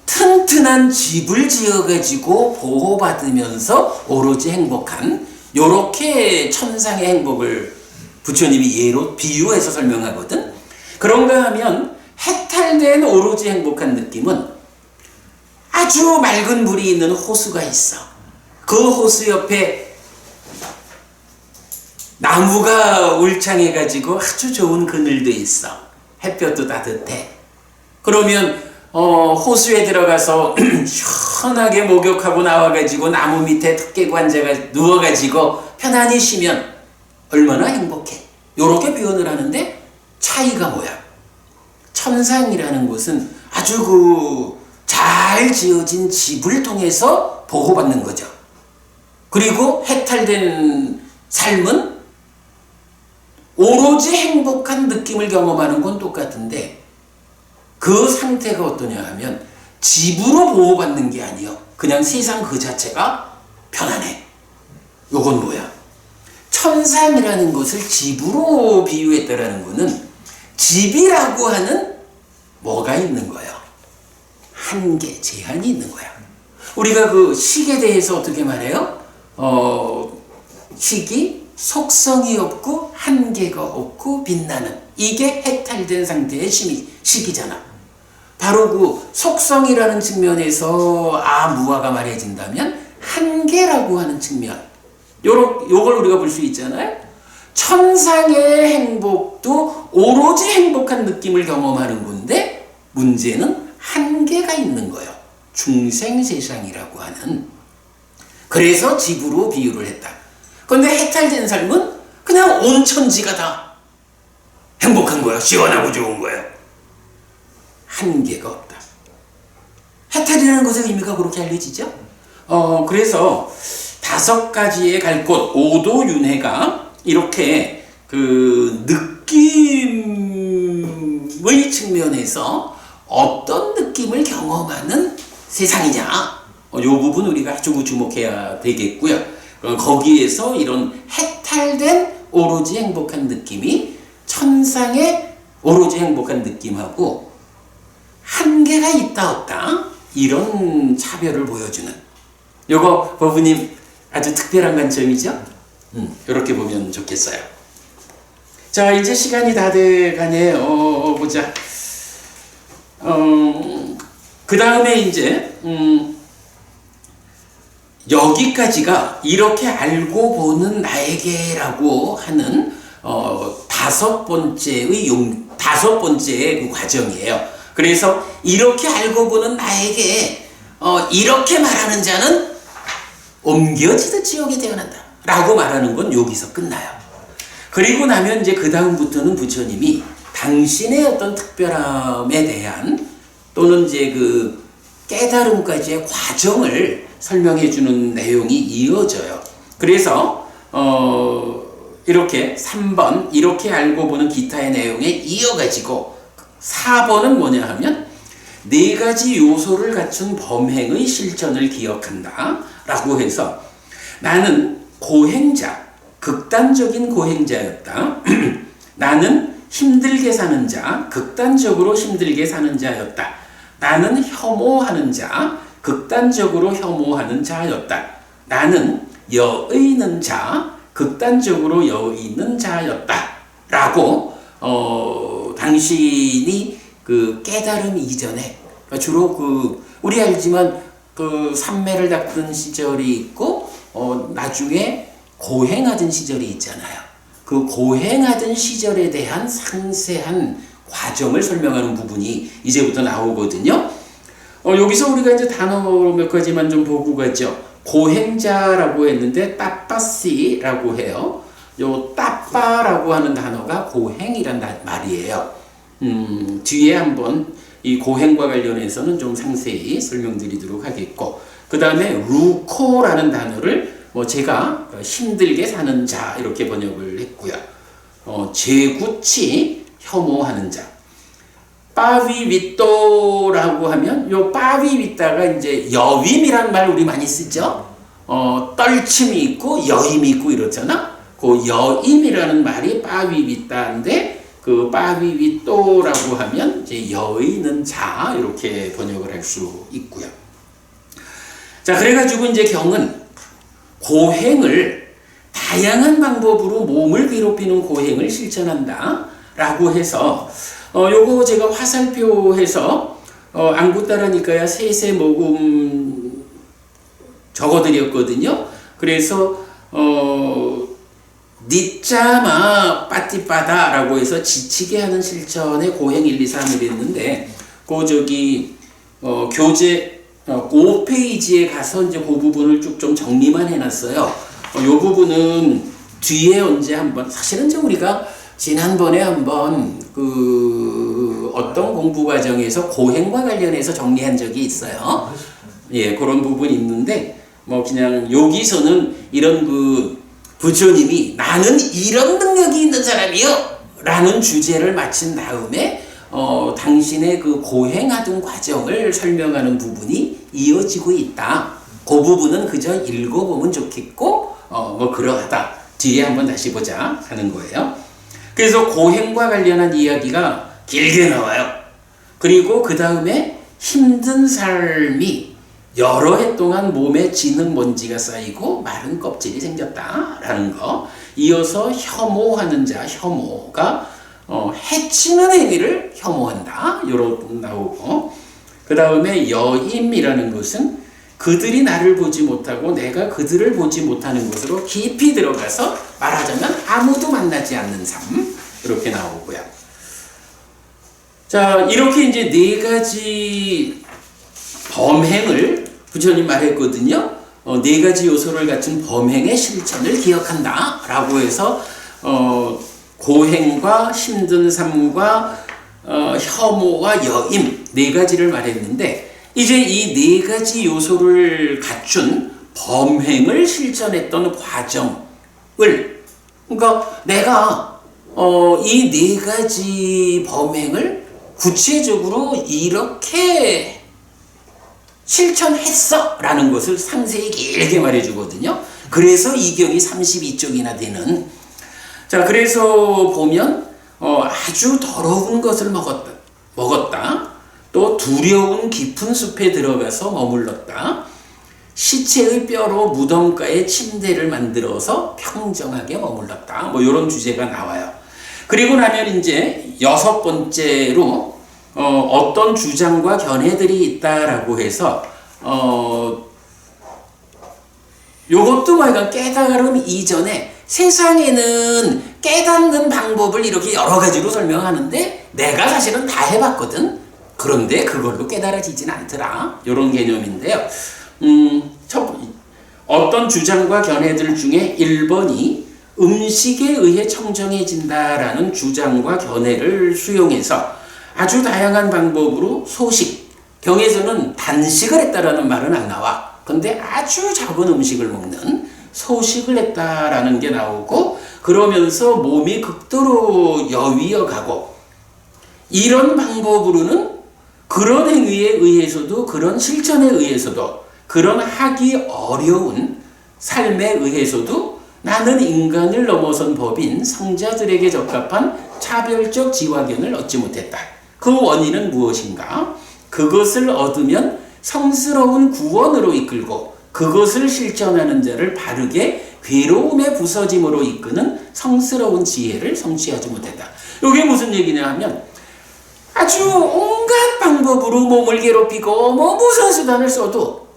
튼튼한 집을 지어가지고 보호받으면서 오로지 행복한, 요렇게 천상의 행복을 부처님이 예로 비유해서 설명하거든. 그런가 하면 해탈된 오로지 행복한 느낌은 아주 맑은 물이 있는 호수가 있어. 그 호수 옆에 나무가 울창해가지고 아주 좋은 그늘도 있어. 햇볕도 따뜻해. 그러면 호수에 들어가서 시원하게 목욕하고 나와가지고 나무 밑에 턱 깨고 앉아가 누워가지고 편안히 쉬면 얼마나 행복해. 요렇게 표현을 하는데 차이가 뭐야? 천상이라는 곳은 아주 잘 지어진 집을 통해서 보호받는 거죠. 그리고 해탈된 삶은 오로지 행복한 느낌을 경험하는 건 똑같은데 그 상태가 어떠냐 하면 집으로 보호받는 게 아니요. 그냥 세상 그 자체가 편안해. 요건 뭐야? 천상이라는 것을 집으로 비유했다라는 거는 집이라고 하는 뭐가 있는 거예요? 한계, 제한이 있는 거야. 우리가 그 식에 대해서 어떻게 말해요? 식이 속성이 없고 한계가 없고 빛나는 이게 해탈된 상태의 식이잖아. 바로 그 속성이라는 측면에서 무화가 말해진다면 한계라고 하는 측면 요걸 우리가 볼 수 있잖아요. 천상의 행복도 오로지 행복한 느낌을 경험하는 건데 문제는 한계가 있는 거예요. 중생세상이라고 하는. 그래서 집으로 비유를 했다. 그런데 해탈된 삶은 그냥 온 천지가 다 행복한 거야. 시원하고 좋은 거야. 한계가 없다. 해탈이라는 것의 의미가 그렇게 알려지죠. 그래서 5가지의 갈 곳, 오도윤회가 이렇게 그 느낌의 측면에서 어떤 느낌을 경험하는 세상이냐. 이 부분 우리가 아주 주목해야 되겠고요. 거기에서 이런 해탈된 오로지 행복한 느낌이 천상의 오로지 행복한 느낌하고 한계가 있다 없다 이런 차별을 보여주는 요거 법부님 아주 특별한 관점이죠. 이렇게 보면 좋겠어요. 자, 이제 시간이 다 돼가네요. 보자. 그 다음에 이제 여기까지가 이렇게 알고 보는 나에게라고 하는 5번째의 그 과정이에요. 그래서 이렇게 알고 보는 나에게 이렇게 말하는 자는 옮겨지듯 지옥에 태어난다 라고 말하는 건 여기서 끝나요. 그리고 나면 이제 그 다음부터는 부처님이 당신의 어떤 특별함에 대한 또는 이제 그 깨달음까지의 과정을 설명해 주는 내용이 이어져요. 그래서 이렇게 3번 이렇게 알고 보는 기타의 내용에 이어가지고 4번은 뭐냐 하면 4가지 요소를 갖춘 범행의 실천을 기억한다 라고 해서 나는 고행자, 극단적인 고행자였다. 나는 힘들게 사는 자, 극단적으로 힘들게 사는 자였다. 나는 혐오하는 자, 극단적으로 혐오하는 자였다. 나는 여의는 자, 극단적으로 여의는 자였다. 라고 당신이 그 깨달음 이전에 주로 우리 알지만 그 삼매를 닦은 시절이 있고 나중에 고행하던 시절이 있잖아요. 그 고행하던 시절에 대한 상세한 과정을 설명하는 부분이 이제부터 나오거든요. 여기서 우리가 이제 단어 몇 가지만 좀 보고 가죠. 고행자라고 했는데 따빠시라고 해요. 요 따빠라고 하는 단어가 고행이란 말이에요. 뒤에 한번 이 고행과 관련해서는 좀 상세히 설명드리도록 하겠고, 그 다음에 루코라는 단어를 제가 힘들게 사는 자 이렇게 번역을 했고요. 죄구치 혐오하는 자. 빠위윗도라고 하면 요 빠위윗다가 이제 여임이란 말 우리 많이 쓰죠. 떨침이 있고 여임이 있고 이렇잖아. 그 여임이라는 말이 빠위윗다인데 그 빠위윗도라고 하면 이제 여의는 자 이렇게 번역을 할 수 있고요. 자, 그래가지고 이제 경은 고행을 다양한 방법으로 몸을 괴롭히는 고행을 실천한다 라고 해서 요거 제가 화살표해서 안구 따라니까야 세세 모금 적어드렸거든요. 그래서 니짜마 빠띠빠다라고 해서 지치게 하는 실천의 고행 1, 2, 3을 했는데 교재 5페이지에 가서 이제 그 부분을 쭉 좀 정리만 해놨어요. 이 부분은 뒤에 언제 한번 사실은 이제 우리가 지난번에 한번 어떤 공부 과정에서 고행과 관련해서 정리한 적이 있어요. 예, 그런 부분이 있는데 그냥 여기서는 이런 부처님이 나는 이런 능력이 있는 사람이요 라는 주제를 마친 다음에 당신의 고행하던 과정을 설명하는 부분이 이어지고 있다. 그 부분은 그저 읽어보면 좋겠고 그러하다. 뒤에 한번 다시 보자 하는 거예요. 그래서 고행과 관련한 이야기가 길게 나와요. 그리고 그 다음에 힘든 삶이 여러 해 동안 몸에 진흙 먼지가 쌓이고 마른 껍질이 생겼다라는 거. 이어서 혐오하는 자, 혐오가 해치는 행위를 혐오한다. 요런 나오고. 그 다음에 여임이라는 것은 그들이 나를 보지 못하고 내가 그들을 보지 못하는 곳으로 깊이 들어가서 말하자면 아무도 만나지 않는 삶. 이렇게 나오고요. 자, 이렇게 이제 4가지 범행을 부처님 말했거든요. 4가지 요소를 갖춘 범행의 실천을 기억한다 라고 해서 고행과 힘든 삶과 혐오와 여임 4가지를 말했는데 이제 이 4가지 요소를 갖춘 범행을 실천했던 과정을 그러니까 내가 이 4가지 범행을 구체적으로 이렇게 실천했어 라는 것을 상세히 길게 말해주거든요. 그래서 이 경이 32쪽이나 되는. 자, 그래서 보면 아주 더러운 것을 먹었다. 또 두려운 깊은 숲에 들어가서 머물렀다. 시체의 뼈로 무덤가에 침대를 만들어서 평정하게 머물렀다. 이런 주제가 나와요. 그리고 나면 이제 6번째로 어떤 주장과 견해들이 있다라고 해서 요것도 말과 깨달음 이전에 세상에는 깨닫는 방법을 이렇게 여러 가지로 설명하는데 내가 사실은 다 해봤거든. 그런데 그걸로 깨달아지진 않더라. 요런 개념인데요. 어떤 주장과 견해들 중에 1번이 음식에 의해 청정해진다라는 주장과 견해를 수용해서 아주 다양한 방법으로 소식, 경에서는 단식을 했다라는 말은 안 나와. 근데 아주 작은 음식을 먹는 소식을 했다라는 게 나오고 그러면서 몸이 극도로 여위어 가고 이런 방법으로는 그런 행위에 의해서도 그런 실천에 의해서도 그런 하기 어려운 삶에 의해서도 나는 인간을 넘어선 법인 성자들에게 적합한 차별적 지화견을 얻지 못했다. 그 원인은 무엇인가? 그것을 얻으면 성스러운 구원으로 이끌고 그것을 실천하는 자를 바르게 괴로움의 부서짐으로 이끄는 성스러운 지혜를 성취하지 못했다. 이게 무슨 얘기냐 하면 아주 온갖 방법으로 몸을 괴롭히고 무슨 수단을 써도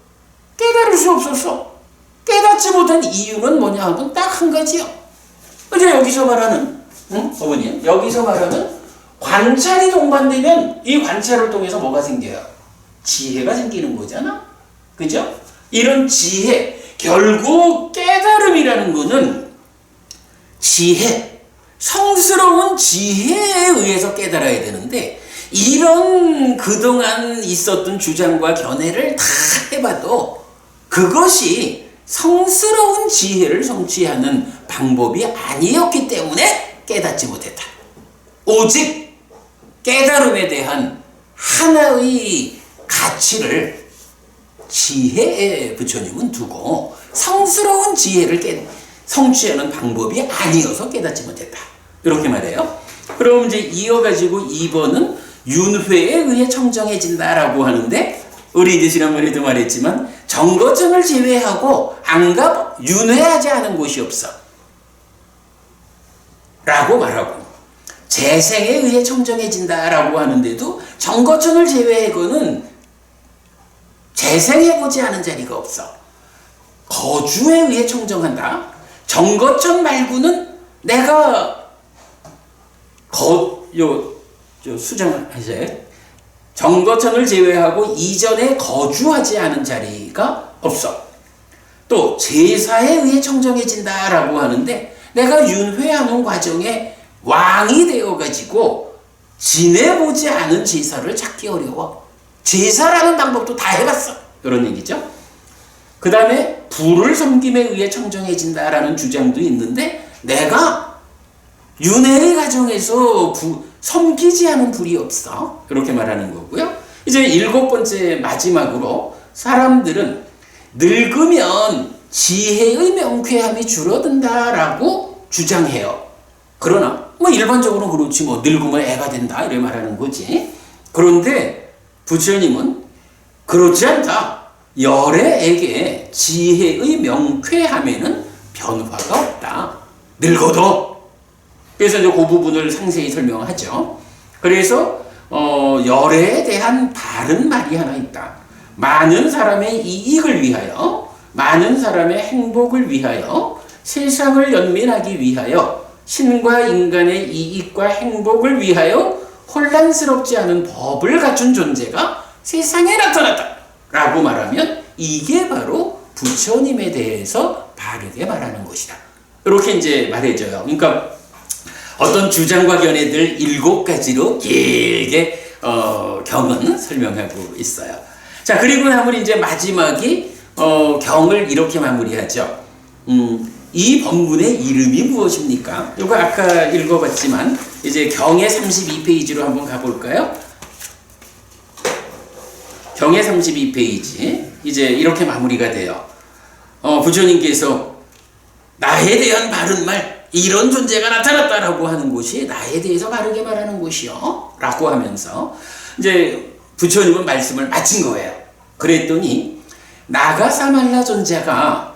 깨달을 수 없었어. 깨닫지 못한 이유는 뭐냐 하면 딱 한 가지요. 이제 여기서 말하는 어머니 여기서 말하는 관찰이 동반되면 이 관찰을 통해서 뭐가 생겨요? 지혜가 생기는 거잖아. 그죠? 이런 지혜, 결국 깨달음이라는 거는 지혜, 성스러운 지혜에 의해서 깨달아야 되는데 이런 그동안 있었던 주장과 견해를 다 해봐도 그것이 성스러운 지혜를 성취하는 방법이 아니었기 때문에 깨닫지 못했다. 오직 깨달음에 대한 하나의 가치를 지혜에 부처님은 두고 성스러운 지혜를 성취하는 방법이 아니어서 깨닫지 못했다. 이렇게 말해요. 그럼 이제 이어가지고 2번은 윤회에 의해 청정해진다라고 하는데 우리 이제 지난번에도 말했지만 정거천을 제외하고 안갑 윤회하지 않은 곳이 없어 라고 말하고 재생에 의해 청정해진다라고 하는데도 정거천을 제외하고는 재생해보지 않은 자리가 없어. 거주에 의해 청정한다. 정거천 말고는 내가 수정하세요. 정거천을 제외하고 이전에 거주하지 않은 자리가 없어. 또 제사에 의해 청정해진다라고 하는데 내가 윤회하는 과정에 왕이 되어가지고 지내보지 않은 제사를 찾기 어려워. 제사라는 방법도 다 해봤어. 이런 얘기죠. 그 다음에 불을 섬김에 의해 청정해진다라는 주장도 있는데 내가 윤회의 과정에서 섬기지 않은 불이 없어. 이렇게 말하는 거고요. 이제 7번째 마지막으로 사람들은 늙으면 지혜의 명쾌함이 줄어든다라고 주장해요. 그러나 뭐 일반적으로 그렇지 뭐 늙으면 애가 된다 이렇게 말하는 거지. 그런데 부처님은 그렇지 않다. 열애에게 지혜의 명쾌함에는 변화가 없다. 늙어도. 그래서 이제 그 부분을 상세히 설명하죠. 그래서 열애에 대한 바른 말이 하나 있다. 많은 사람의 이익을 위하여, 많은 사람의 행복을 위하여, 세상을 연민하기 위하여, 신과 인간의 이익과 행복을 위하여 혼란스럽지 않은 법을 갖춘 존재가 세상에 나타났다 라고 말하면 이게 바로 부처님에 대해서 바르게 말하는 것이다. 이렇게 이제 말해줘요. 그러니까 어떤 주장과 견해들 7가지로 길게 경은 설명하고 있어요. 자, 그리고 나면 이제 마지막이 경을 이렇게 마무리하죠. 이 법문의 이름이 무엇입니까? 이거 아까 읽어봤지만 이제 경의 32페이지로 한번 가볼까요? 경의 32페이지 이제 이렇게 마무리가 돼요. 부처님께서 나에 대한 바른 말, 이런 존재가 나타났다라고 하는 것이 나에 대해서 바르게 말하는 것이요 라고 하면서 이제 부처님은 말씀을 마친 거예요. 그랬더니 나가사말라 존자가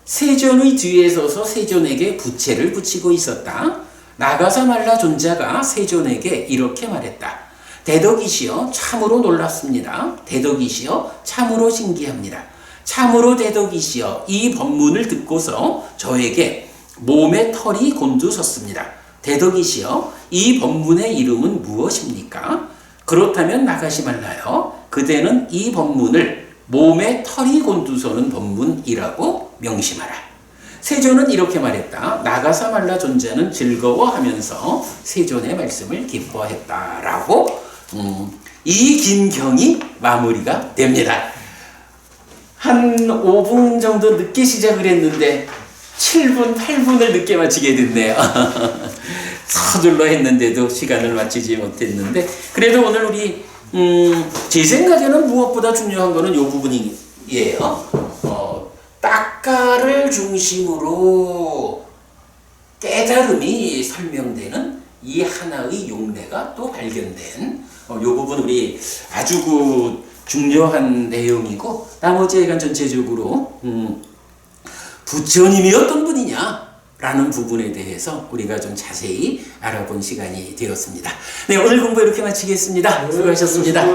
세존의 뒤에 서서 세존에게 부채를 붙이고 있었다. 나가사말라 존자가 세존에게 이렇게 말했다. 대덕이시여 참으로 놀랍습니다. 대덕이시여 참으로 신기합니다. 참으로 대덕이시여 이 법문을 듣고서 저에게 몸에 털이 곤두섰습니다. 대덕이시여 이 법문의 이름은 무엇입니까? 그렇다면 나가시말라요. 그대는 이 법문을 몸에 털이 곤두서는 법문이라고 명심하라. 세존은 이렇게 말했다. 나가사말라 존자는 즐거워하면서 세존의 말씀을 기뻐했다라고 이 긴 경이 마무리가 됩니다. 한 5분 정도 늦게 시작을 했는데 7분, 8분을 늦게 마치게 됐네요. 서둘러 했는데도 시간을 맞추지 못했는데 그래도 오늘 우리 제 생각에는 무엇보다 중요한 거는 이 부분이에요. 딱가를 중심으로 깨달음이 설명되는 이 하나의 용례가 또 발견된 이 부분 우리 아주 중요한 내용이고 나머지가 전체적으로 부처님이 어떤 분이냐 라는 부분에 대해서 우리가 좀 자세히 알아본 시간이 되었습니다. 네, 오늘 공부 이렇게 마치겠습니다. 수고하셨습니다.